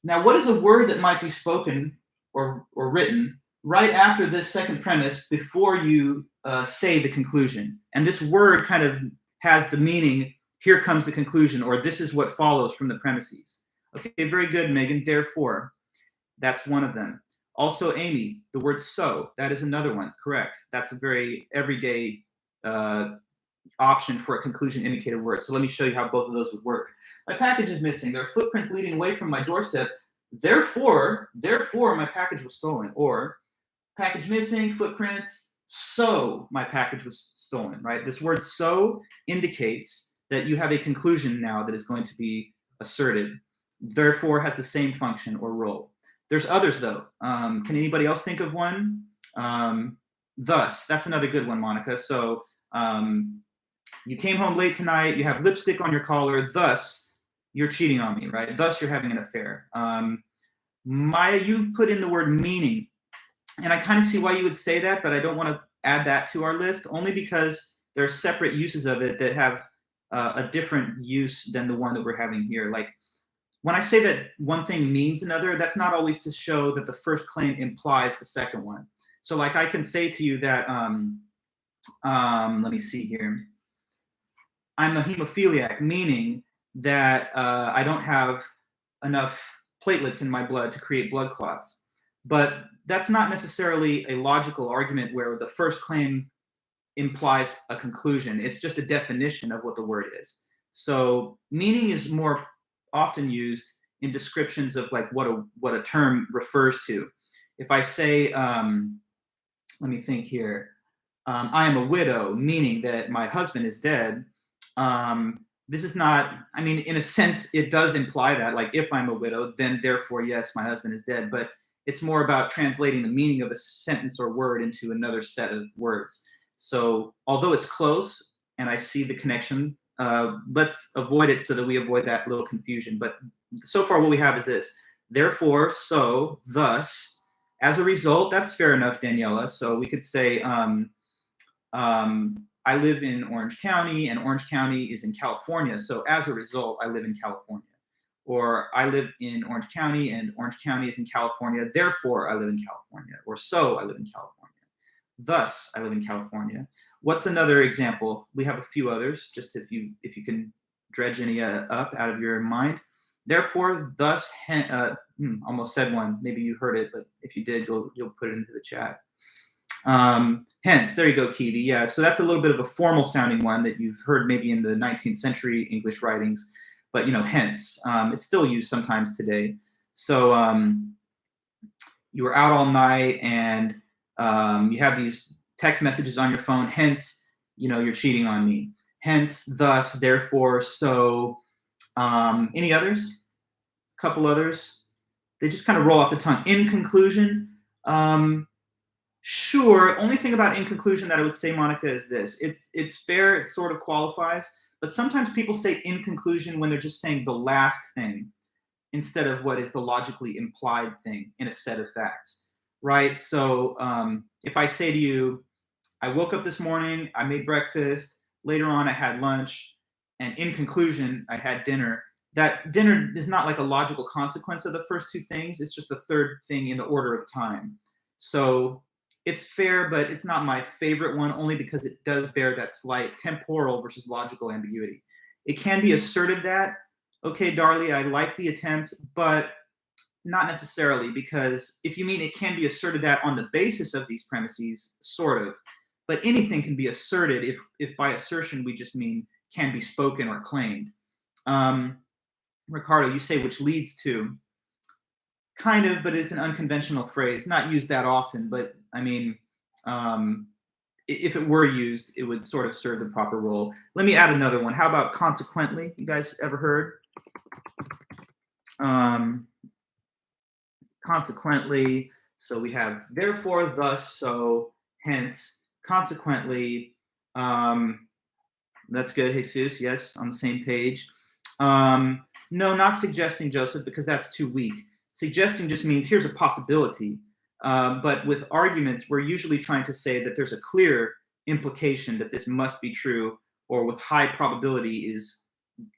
Now, what is a word that might be spoken or written right after this second premise before you say the conclusion? And this word kind of has the meaning, here comes the conclusion, or this is what follows from the premises. Okay, very good, Megan. Therefore, that's one of them. Also, Amy, the word so, that is another one. Correct. That's a very everyday option for a conclusion indicator word. So let me show you how both of those would work. My package is missing. There are footprints leading away from my doorstep. Therefore, my package was stolen. Or package missing, footprints, so my package was stolen, right? This word so indicates that you have a conclusion now that is going to be asserted. Therefore has the same function or role. There's others though. Can anybody else think of one? Thus, that's another good one, Monica. So you came home late tonight, you have lipstick on your collar, thus you're cheating on me, right? Thus you're having an affair. Maya, you put in the word meaning. And I kind of see why you would say that, but I don't want to add that to our list, only because there are separate uses of it that have a different use than the one that we're having here. Like when I say that one thing means another, that's not always to show that the first claim implies the second one. So like I can say to you that, let me see here. I'm a hemophiliac, meaning that I don't have enough platelets in my blood to create blood clots. But that's not necessarily a logical argument where the first claim implies a conclusion. It's just a definition of what the word is. So meaning is more often used in descriptions of like what a term refers to. If I say, let me think here, I am a widow, meaning that my husband is dead. This is not, I mean, in a sense, it does imply that, like, if I'm a widow, then therefore, yes, my husband is dead. But it's more about translating the meaning of a sentence or word into another set of words. So although it's close and I see the connection, let's avoid it so that we avoid that little confusion. But so far what we have is this. Therefore, so, thus, as a result, that's fair enough, Daniela. So we could say, I live in Orange County and Orange County is in California. So as a result, I live in California. Or I live in Orange County and Orange County is in California. Therefore, I live in California. Or so I live in California. Thus, I live in California. What's another example? We have a few others, just if you can dredge any up out of your mind. Therefore, thus, almost said one. Maybe you heard it, but if you did, you'll put it into the chat. Hence, there you go, Kiwi. Yeah, so that's a little bit of a formal sounding one that you've heard maybe in the 19th century English writings, but you know, hence, it's still used sometimes today. So you were out all night and you have these text messages on your phone, hence, you know, you're cheating on me. Hence, thus, therefore, so. Any others? A couple others? They just kind of roll off the tongue. In conclusion, Sure. Only thing about in conclusion that I would say, Monica, is this. It's fair. It sort of qualifies. But sometimes people say in conclusion when they're just saying the last thing instead of what is the logically implied thing in a set of facts, right? So if I say to you, I woke up this morning, I made breakfast, later on I had lunch, and in conclusion, I had dinner. That dinner is not like a logical consequence of the first two things. It's just the third thing in the order of time. So it's fair, but it's not my favorite one only because it does bear that slight temporal versus logical ambiguity. It can be asserted that, okay, Darley, I like the attempt, but not necessarily, because if you mean it can be asserted that on the basis of these premises, sort of, but anything can be asserted if by assertion we just mean can be spoken or claimed. Ricardo, you say which leads to, kind of, but it's an unconventional phrase, not used that often, but I mean, if it were used, it would sort of serve the proper role. Let me add another one. How about consequently? You guys ever heard? Consequently, so we have therefore, thus, so, hence, consequently. That's good, Jesus. Yes, on the same page. No, not suggesting, Joseph, because that's too weak. Suggesting just means here's a possibility. But with arguments, we're usually trying to say that there's a clear implication that this must be true, or with high probability is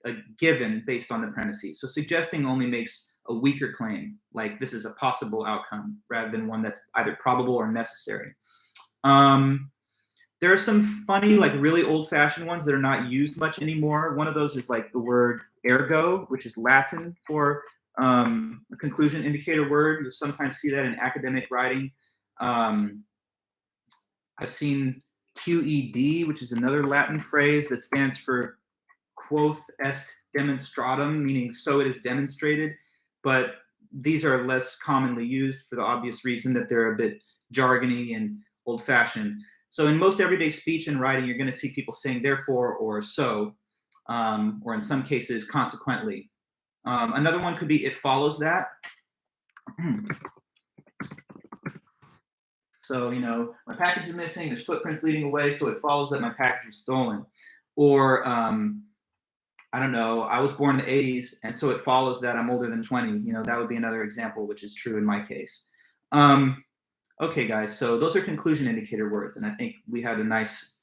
a given based on the premises. So suggesting only makes a weaker claim, like this is a possible outcome, rather than one that's either probable or necessary. There are some funny, like really old-fashioned ones that are not used much anymore. One of those is like the word ergo, which is Latin for a conclusion indicator word. You'll sometimes see that in academic writing. I've seen QED, which is another Latin phrase that stands for quoth est demonstratum, meaning so it is demonstrated. But these are less commonly used for the obvious reason that they're a bit jargony and old-fashioned. So in most everyday speech and writing, you're going to see people saying therefore or so, or in some cases, consequently. Another one could be it follows that. So, my package is missing, there's footprints leading away, so it follows that my package was stolen. Or, I don't know, I was born in the 80s, and so it follows that I'm older than 20. That would be another example, which is true in my case. Okay, guys, so those are conclusion indicator words, and I think we had a nice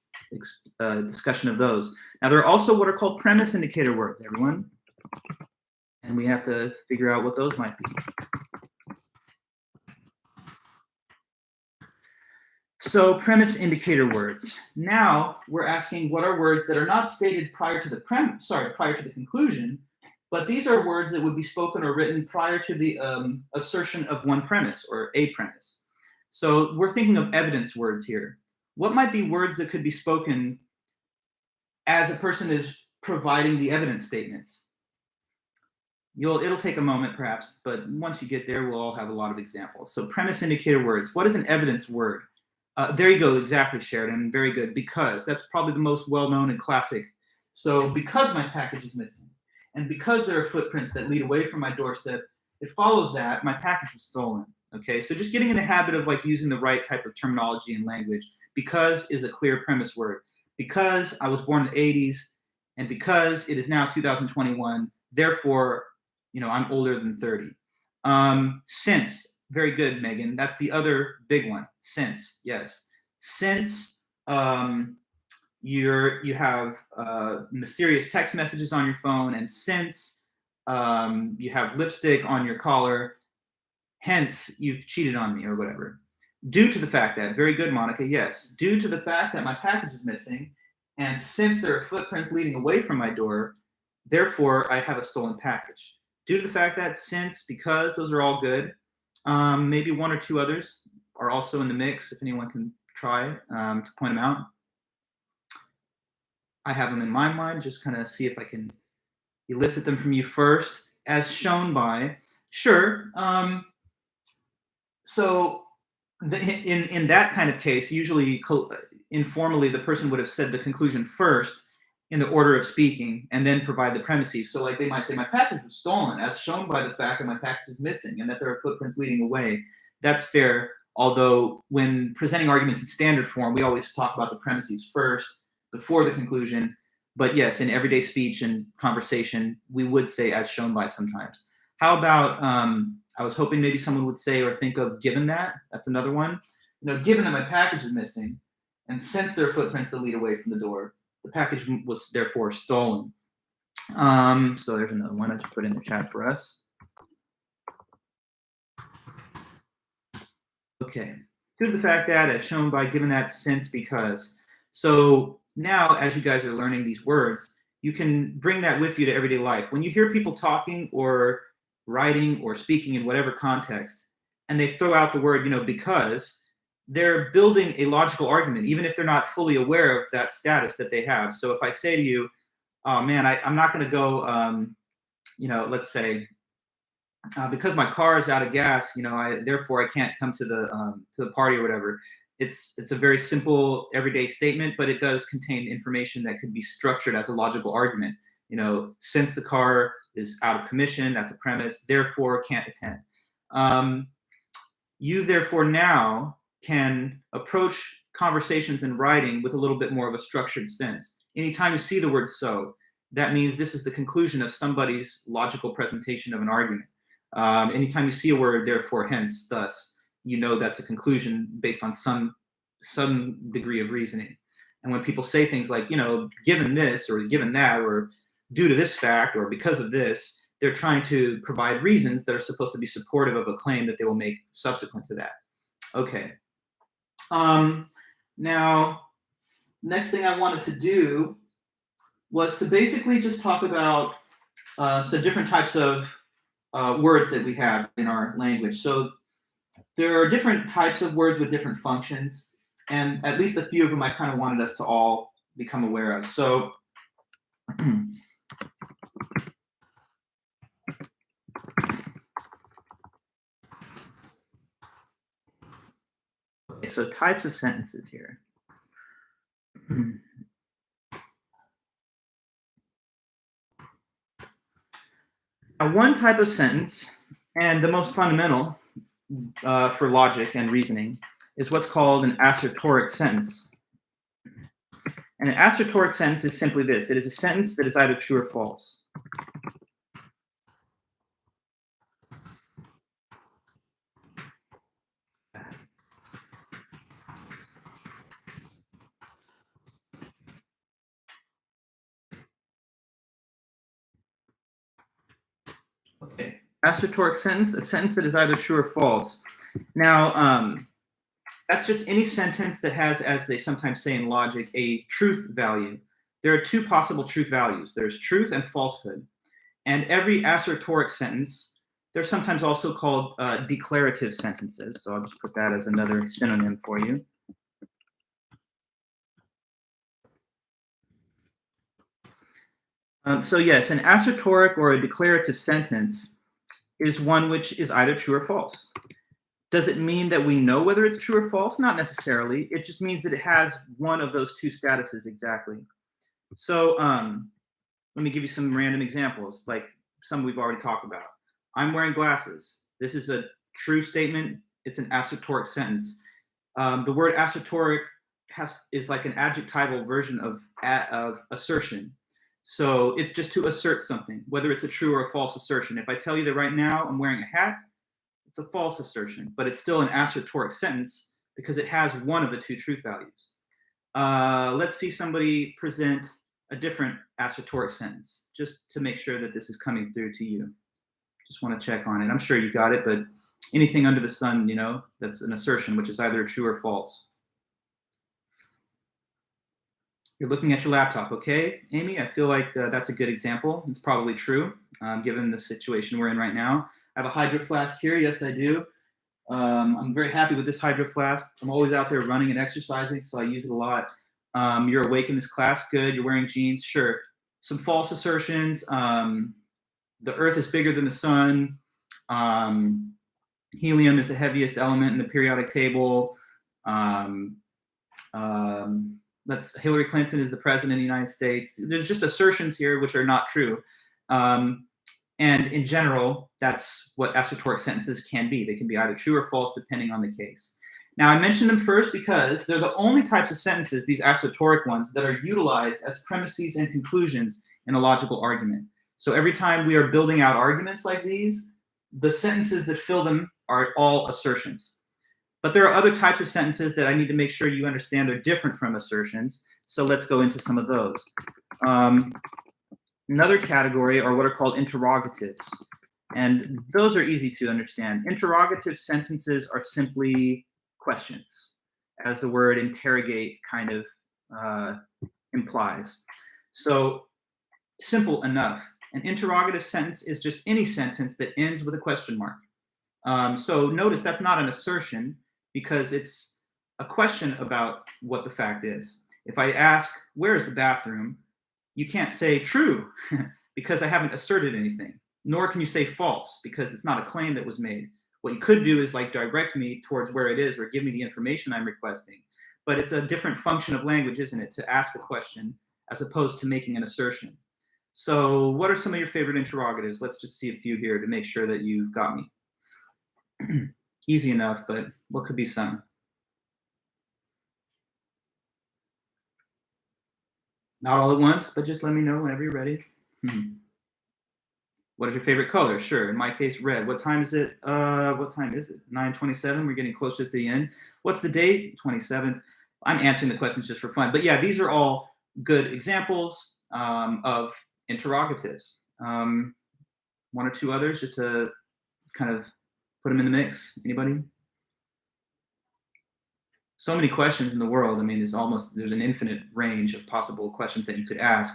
discussion of those. Now, there are also what are called premise indicator words, everyone, and we have to figure out what those might be. So premise indicator words. Now we're asking what are words that are not stated prior to the conclusion, but these are words that would be spoken or written prior to the assertion of one premise or a premise. So we're thinking of evidence words here. What might be words that could be spoken as a person is providing the evidence statements? It'll take a moment perhaps, but once you get there, we'll all have a lot of examples. So premise indicator words. What is an evidence word? There you go, exactly, Sheridan. Very good, because that's probably the most well-known and classic. So because my package is missing, and because there are footprints that lead away from my doorstep, it follows that my package was stolen. Okay, so just getting in the habit of like using the right type of terminology and language. Because is a clear premise word. Because I was born in the 80s, and because it is now 2021, therefore, I'm older than 30. Since, very good, Megan. That's the other big one. Since, yes. Since you have mysterious text messages on your phone, and since you have lipstick on your collar, hence you've cheated on me or whatever. Due to the fact that, very good, Monica, yes. Due to the fact that my package is missing, and since there are footprints leading away from my door, therefore I have a stolen package. Due to the fact that, since, because, those are all good. Maybe one or two others are also in the mix, if anyone can try to point them out. I have them in my mind, just kind of see if I can elicit them from you first, as shown by, sure. So in that kind of case, usually informally, the person would have said the conclusion first in the order of speaking, and then provide the premises. So like they might say, my package was stolen, as shown by the fact that my package is missing and that there are footprints leading away. That's fair. Although when presenting arguments in standard form, we always talk about the premises first before the conclusion. But yes, in everyday speech and conversation, we would say as shown by sometimes. How about, I was hoping maybe someone would say or think of given that. That's another one. Given that my package is missing, and since there are footprints that lead away from the door, the package was therefore stolen. So there's another one I just put in the chat for us. Okay, due to the fact that as shown by given that, since, because. So now as you guys are learning these words, you can bring that with you to everyday life. When you hear people talking or writing or speaking in whatever context, and they throw out the word, because, they're building a logical argument, even if they're not fully aware of that status that they have. So if I say to you, oh man, I'm not going to go, let's say, because my car is out of gas, therefore I can't come to the party or whatever. It's a very simple everyday statement, but it does contain information that could be structured as a logical argument. Since the car is out of commission, that's a premise, therefore can't attend. You therefore now can approach conversations in writing with a little bit more of a structured sense. Anytime you see the word so, that means this is the conclusion of somebody's logical presentation of an argument. Anytime you see a word, therefore, hence, thus, that's a conclusion based on some degree of reasoning. And when people say things like, given this or given that or due to this fact or because of this, they're trying to provide reasons that are supposed to be supportive of a claim that they will make subsequent to that. Okay. Now, next thing I wanted to do was to basically just talk about some different types of words that we have in our language. So there are different types of words with different functions, and at least a few of them I kind of wanted us to all become aware of. So okay, so types of sentences here. Now, one type of sentence, and the most fundamental for logic and reasoning, is what's called an astrotoric sentence. And an astrotoric sentence is simply this. It is a sentence that is either true or false. Okay, astrotoric sentence, a sentence that is either true or false. Now, that's just any sentence that has, as they sometimes say in logic, a truth value. There are two possible truth values. There's truth and falsehood. And every assertoric sentence, they're sometimes also called declarative sentences. So I'll just put that as another synonym for you. So yes, an assertoric or a declarative sentence is one which is either true or false. Does it mean that we know whether it's true or false? Not necessarily. It just means that it has one of those two statuses exactly. So let me give you some random examples, like some we've already talked about. I'm wearing glasses. This is a true statement. It's an assertoric sentence. The word assertoric is like an adjectival version of assertion. So it's just to assert something, whether it's a true or a false assertion. If I tell you that right now I'm wearing a hat, it's a false assertion, but it's still an assertoric sentence because it has one of the two truth values. Let's see somebody present a different assertoric sentence, just to make sure that this is coming through to you. Just want to check on it. I'm sure you got it, but anything under the sun, that's an assertion, which is either true or false. You're looking at your laptop, okay, Amy? I feel like that's a good example. It's probably true, given the situation we're in right now. I have a hydro flask here. Yes, I do. I'm very happy with this hydro flask. I'm always out there running and exercising, so I use it a lot. You're awake in this class. Good. You're wearing jeans. Sure. Some false assertions. The Earth is bigger than the sun. Helium is the heaviest element in the periodic table. Hillary Clinton is the president of the United States. There's just assertions here which are not true. And in general, that's what assertoric sentences can be. They can be either true or false depending on the case. Now, I mentioned them first because they're the only types of sentences, these astrotoric ones, that are utilized as premises and conclusions in a logical argument. So every time we are building out arguments like these, the sentences that fill them are all assertions. But there are other types of sentences that I need to make sure you understand they're different from assertions. So let's go into some of those. Another category are what are called interrogatives. And those are easy to understand. Interrogative sentences are simply questions, as the word interrogate kind of implies. So simple enough. An interrogative sentence is just any sentence that ends with a question mark. So notice that's not an assertion because it's a question about what the fact is. If I ask, where is the bathroom? You can't say true because I haven't asserted anything, nor can you say false because it's not a claim that was made. What you could do is like direct me towards where it is or give me the information I'm requesting. But it's a different function of language, isn't it, to ask a question as opposed to making an assertion. So what are some of your favorite interrogatives? Let's just see a few here to make sure that you've got me. Easy enough, but what could be some? Not all at once, but just let me know whenever you're ready. What is your favorite color? Sure, in my case, red. What time is it? What time is it? 9:27. We're getting closer to the end. What's the date? 27th. I'm answering the questions just for fun. But yeah, these are all good examples of interrogatives. One or two others just to kind of put them in the mix. Anybody? So many questions in the world. I mean, there's an infinite range of possible questions that you could ask.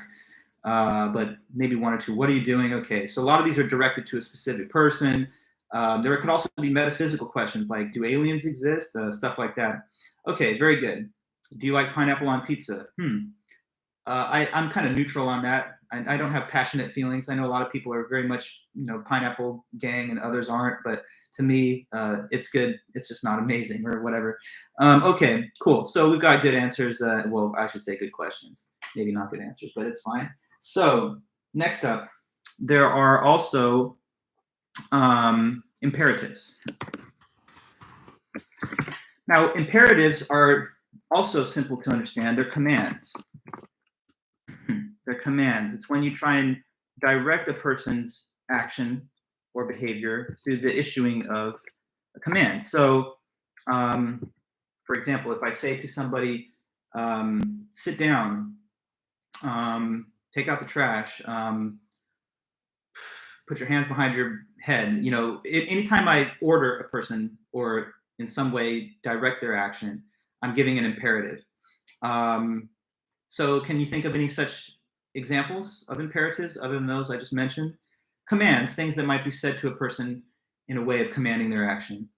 But maybe one or two. What are you doing? Okay, so a lot of these are directed to a specific person. There could also be metaphysical questions like, do aliens exist? Stuff like that. Okay, very good. Do you like pineapple on pizza? I'm kind of neutral on that. I don't have passionate feelings. I know a lot of people are very much, pineapple gang and others aren't, but to me, it's good. It's just not amazing or whatever. Okay, cool. So we've got good answers. Well, I should say good questions. Maybe not good answers, but it's fine. So next up, there are also imperatives. Now, imperatives are also simple to understand. They're commands. They're commands. It's when you try and direct a person's action or behavior through the issuing of a command. So, for example, if I say to somebody, sit down, take out the trash, put your hands behind your head, anytime I order a person or in some way direct their action, I'm giving an imperative. So can you think of any such examples of imperatives other than those I just mentioned? Commands, things that might be said to a person in a way of commanding their action.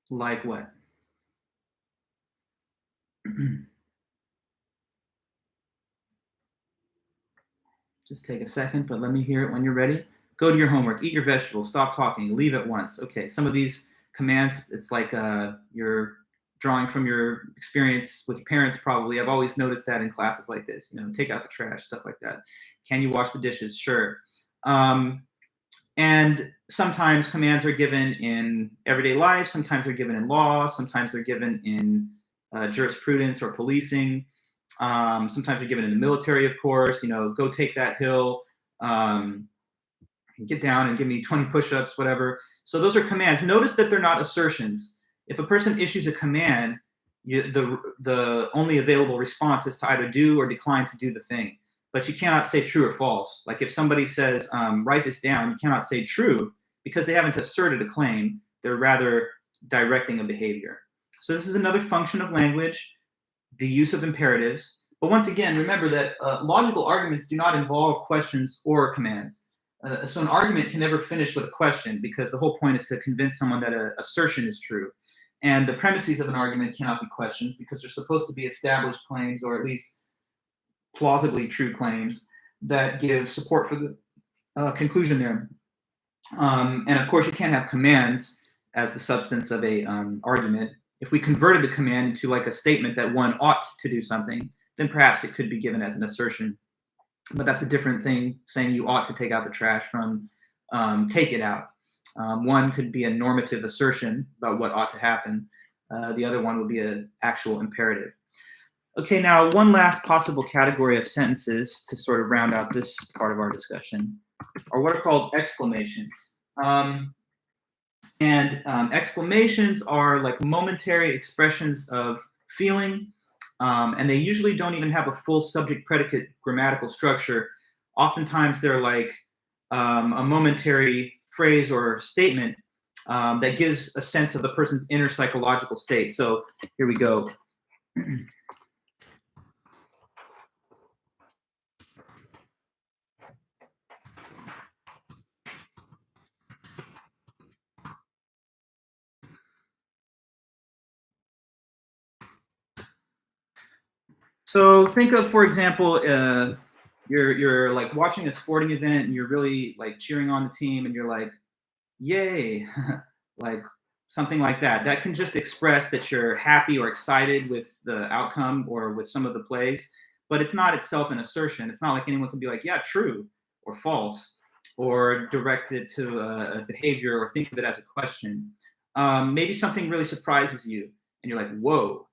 Like what? Just take a second, but let me hear it when you're ready. Go to your homework, eat your vegetables, stop talking, leave at once. Okay, some of these commands, it's like you're drawing from your experience with your parents probably. I've always noticed that in classes like this, take out the trash, stuff like that. Can you wash the dishes? Sure. And sometimes commands are given in everyday life, sometimes they're given in law, sometimes they're given in jurisprudence or policing. Sometimes they're given in the military, of course, go take that hill, get down and give me 20 push-ups, whatever. So those are commands. Notice that they're not assertions. If a person issues a command, the only available response is to either do or decline to do the thing. But you cannot say true or false. Like if somebody says, write this down, you cannot say true because they haven't asserted a claim. They're rather directing a behavior. So this is another function of language, the use of imperatives. But once again, remember that logical arguments do not involve questions or commands. So an argument can never finish with a question because the whole point is to convince someone that an assertion is true. And the premises of an argument cannot be questions because they're supposed to be established claims or at least plausibly true claims that give support for the conclusion there. And of course, you can't have commands as the substance of a argument. If we converted the command into like a statement that one ought to do something, then perhaps it could be given as an assertion. But that's a different thing, saying you ought to take out the trash from take it out. One could be a normative assertion about what ought to happen. The other one would be an actual imperative. Okay, now one last possible category of sentences to sort of round out this part of our discussion are what are called exclamations. Exclamations are like momentary expressions of feeling, and they usually don't even have a full subject-predicate grammatical structure. Oftentimes they're like a momentary phrase or statement that gives a sense of the person's inner psychological state. So here we go. So think of, for example, you're like watching a sporting event and you're really like cheering on the team and you're like, yay, like something like that. That can just express that you're happy or excited with the outcome or with some of the plays, but it's not itself an assertion. It's not like anyone can be like, yeah, true or false, or direct it to a behavior or think of it as a question. Maybe something really surprises you and you're like, whoa.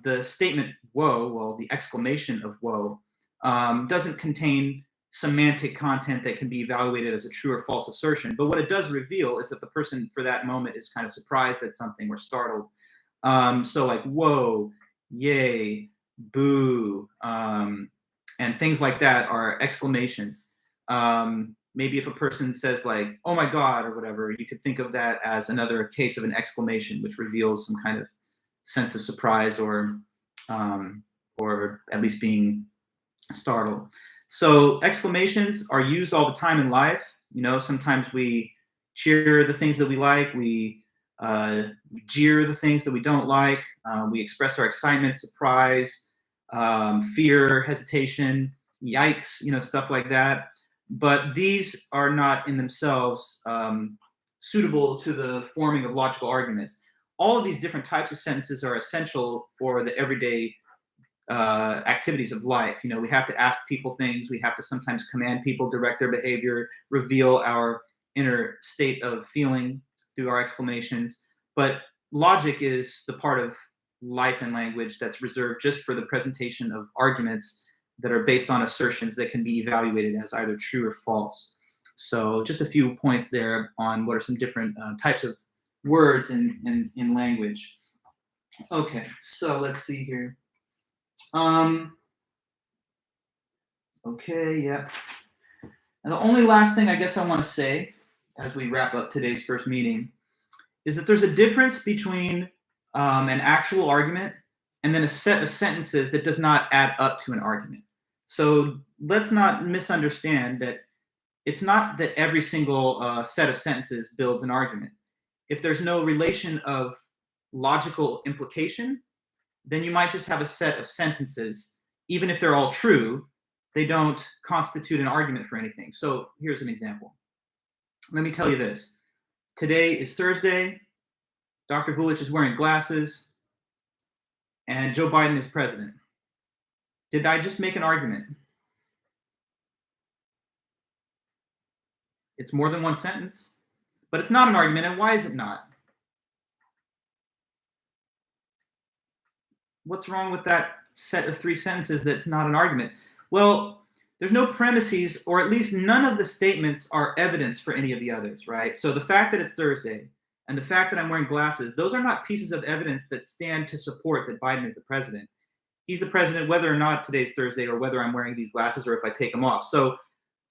The statement whoa, well, the exclamation of whoa, doesn't contain semantic content that can be evaluated as a true or false assertion. But what it does reveal is that the person for that moment is kind of surprised at something or startled. So like, whoa, yay, boo, and things like that are exclamations. Maybe if a person says like, oh my God, or whatever, you could think of that as another case of an exclamation, which reveals some kind of sense of surprise or at least being startled. So exclamations are used all the time in life. You know, sometimes we cheer the things that we like. We jeer the things that we don't like. We express our excitement, surprise, fear, hesitation, yikes, you know, stuff like that. But these are not in themselves suitable to the forming of logical arguments. All of these different types of sentences are essential for the everyday activities of life. You know, we have to ask people things. We have to sometimes command people, direct their behavior, reveal our inner state of feeling through our exclamations. But logic is the part of life and language that's reserved just for the presentation of arguments that are based on assertions that can be evaluated as either true or false. So just a few points there on what are some different types of words in language. Okay, so let's see here. Okay, yeah. And the only last thing I guess I want to say as we wrap up today's first meeting is that there's a difference between an actual argument and then a set of sentences that does not add up to an argument. So let's not misunderstand that it's not that every single set of sentences builds an argument. If there's no relation of logical implication, then you might just have a set of sentences. Even if they're all true, they don't constitute an argument for anything. So here's an example. Let me tell you this. Today is Thursday. Dr. Vulich is wearing glasses, and Joe Biden is president. Did I just make an argument? It's more than one sentence, but it's not an argument. And why is it not? What's wrong with that set of three sentences that's not an argument? Well, there's no premises, or at least none of the statements are evidence for any of the others, right? So the fact that it's Thursday and the fact that I'm wearing glasses, those are not pieces of evidence that stand to support that Biden is the president. He's the president whether or not today's Thursday or whether I'm wearing these glasses or if I take them off. So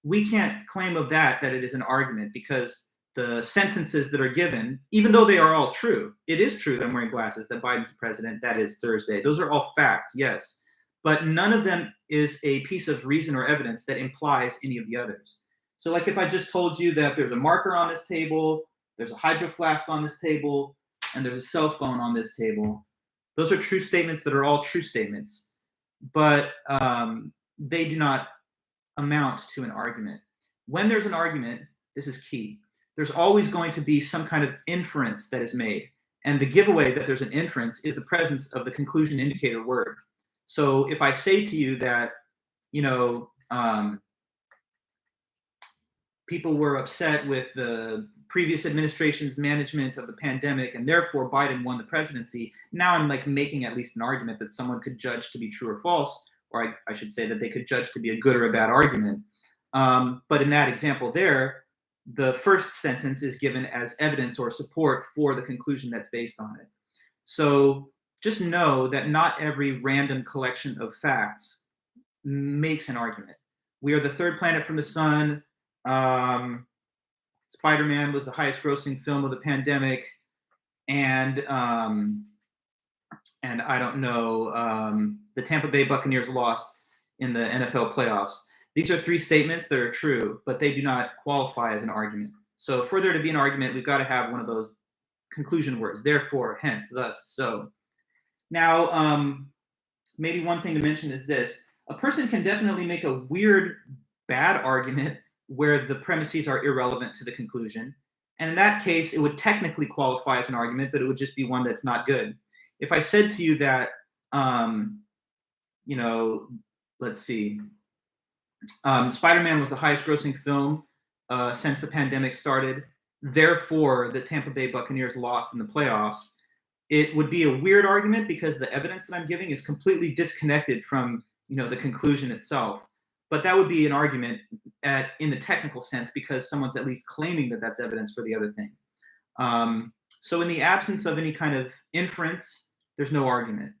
we can't claim of that it is an argument, because the sentences that are given, even though they are all true, it is true that I'm wearing glasses, that Biden's the president, that is Thursday. Those are all facts, yes. But none of them is a piece of reason or evidence that implies any of the others. So like if I just told you that there's a marker on this table, there's a hydro flask on this table, and there's a cell phone on this table, those are true statements that are all true statements. But they do not amount to an argument. When there's an argument, this is key, there's always going to be some kind of inference that is made. And the giveaway that there's an inference is the presence of the conclusion indicator word. So if I say to you that, you know, people were upset with the previous administration's management of the pandemic, and therefore Biden won the presidency. Now I'm like making at least an argument that someone could judge to be true or false, or I should say that they could judge to be a good or a bad argument. But in that example there, the first sentence is given as evidence or support for the conclusion that's based on it. So just know that not every random collection of facts makes an argument. We are the third planet from the sun. Spider-Man was the highest grossing film of the pandemic. And I don't know, the Tampa Bay Buccaneers lost in the NFL playoffs. These are three statements that are true, but they do not qualify as an argument. So for there to be an argument, we've got to have one of those conclusion words: therefore, hence, thus, so. Now, maybe one thing to mention is this: a person can definitely make a weird, bad argument where the premises are irrelevant to the conclusion. And in that case, it would technically qualify as an argument, but it would just be one that's not good. If I said to you that, let's see, Spider-Man was the highest grossing film since the pandemic started, therefore the Tampa Bay Buccaneers lost in the playoffs, it would be a weird argument because the evidence that I'm giving is completely disconnected from the conclusion itself. But that would be an argument in the technical sense because someone's at least claiming that that's evidence for the other thing. So in the absence of any kind of inference, there's no argument.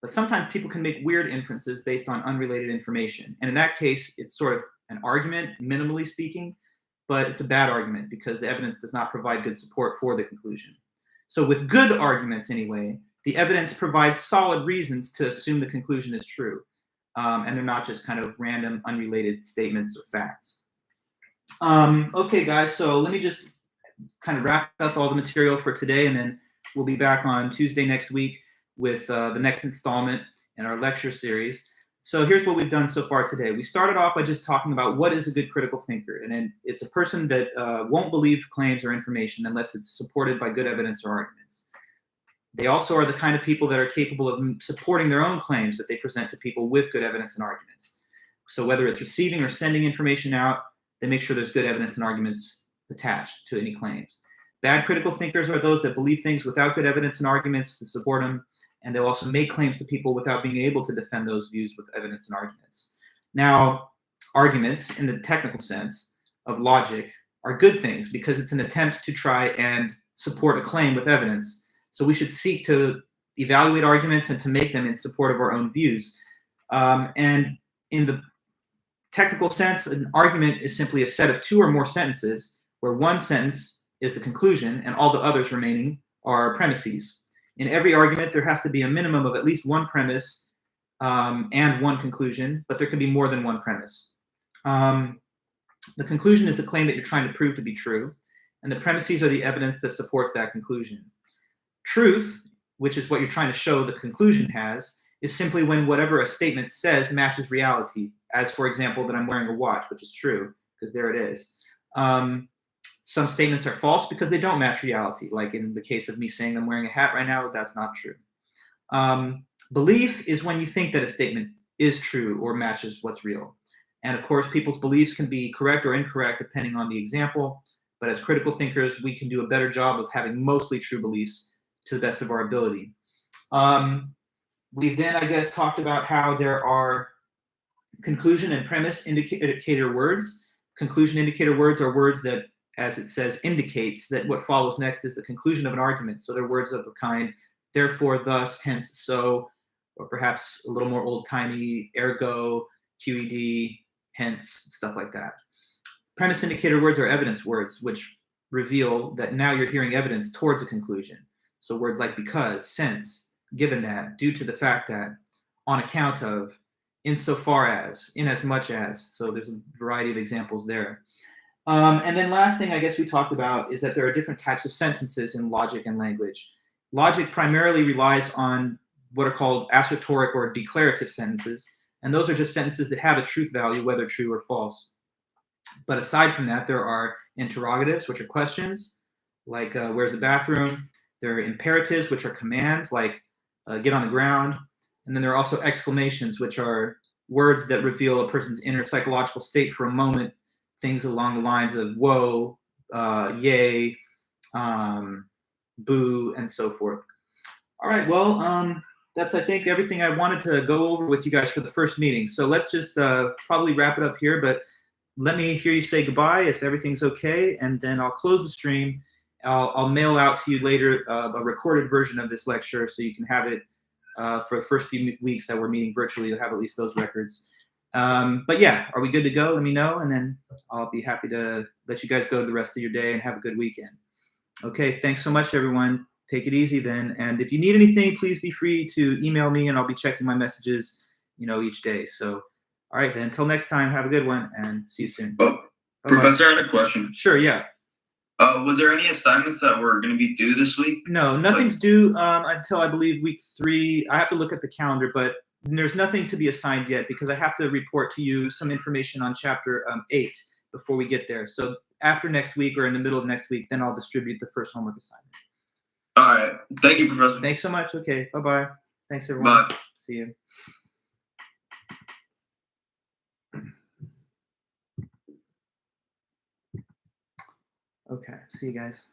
But sometimes people can make weird inferences based on unrelated information. And in that case, it's sort of an argument, minimally speaking, but it's a bad argument because the evidence does not provide good support for the conclusion. So with good arguments anyway, the evidence provides solid reasons to assume the conclusion is true. And they're not just kind of random, unrelated statements or facts. Okay, guys, so let me just kind of wrap up all the material for today, and then we'll be back on Tuesday next week with the next installment in our lecture series. So here's what we've done so far today. We started off by just talking about what is a good critical thinker, and then it's a person that won't believe claims or information unless it's supported by good evidence or arguments. They also are the kind of people that are capable of supporting their own claims that they present to people with good evidence and arguments. So whether it's receiving or sending information out, they make sure there's good evidence and arguments attached to any claims. Bad critical thinkers are those that believe things without good evidence and arguments to support them, and they'll also make claims to people without being able to defend those views with evidence and arguments. Now, arguments, in the technical sense of logic, are good things because it's an attempt to try and support a claim with evidence. So we should seek to evaluate arguments and to make them in support of our own views. And in the technical sense, an argument is simply a set of two or more sentences where one sentence is the conclusion and all the others remaining are premises. In every argument, there has to be a minimum of at least one premise and one conclusion, but there can be more than one premise. The conclusion is the claim that you're trying to prove to be true, and the premises are the evidence that supports that conclusion. Truth, which is what you're trying to show the conclusion has, is simply when whatever a statement says matches reality, as for example, that I'm wearing a watch, which is true, because there it is. Some statements are false because they don't match reality, like in the case of me saying I'm wearing a hat right now, that's not true. Belief is when you think that a statement is true or matches what's real. And of course, people's beliefs can be correct or incorrect depending on the example, but as critical thinkers, we can do a better job of having mostly true beliefs to the best of our ability. We then, I guess, talked about how there are conclusion and premise indicator words. Conclusion indicator words are words that, as it says, indicates that what follows next is the conclusion of an argument. So they're words of the kind, therefore, thus, hence, so, or perhaps a little more old-timey, ergo, QED, hence, stuff like that. Premise indicator words are evidence words, which reveal that now you're hearing evidence towards a conclusion. So words like because, since, given that, due to the fact that, on account of, insofar as, inasmuch as. So there's a variety of examples there. And then last thing I guess we talked about is that there are different types of sentences in logic and language. Logic primarily relies on what are called astrotoric or declarative sentences. And those are just sentences that have a truth value, whether true or false. But aside from that, there are interrogatives, which are questions, like where's the bathroom? There are imperatives, which are commands, like get on the ground. And then there are also exclamations, which are words that reveal a person's inner psychological state for a moment, things along the lines of, whoa, yay, boo, and so forth. All right, well, that's, I think, everything I wanted to go over with you guys for the first meeting. So let's just probably wrap it up here, but let me hear you say goodbye if everything's okay, and then I'll close the stream. I'll mail out to you later a recorded version of this lecture so you can have it for the first few weeks that we're meeting virtually. You'll have at least those records. But yeah, are we good to go? Let me know, and then I'll be happy to let you guys go the rest of your day and have a good weekend. Okay, thanks so much, everyone. Take it easy then. And if you need anything, please be free to email me, and I'll be checking my messages, each day. So, all right, then. Until next time, have a good one, and see you soon. Oh, Professor, I had a question. Sure, yeah. Was there any assignments that were going to be due this week? No, nothing's due until I believe week 3. I have to look at the calendar, but there's nothing to be assigned yet because I have to report to you some information on chapter 8 before we get there. So after next week or in the middle of next week, then I'll distribute the first homework assignment. All right. Thank you, Professor. Thanks so much. Okay. Bye-bye. Thanks, everyone. Bye. See you. Okay. See you guys.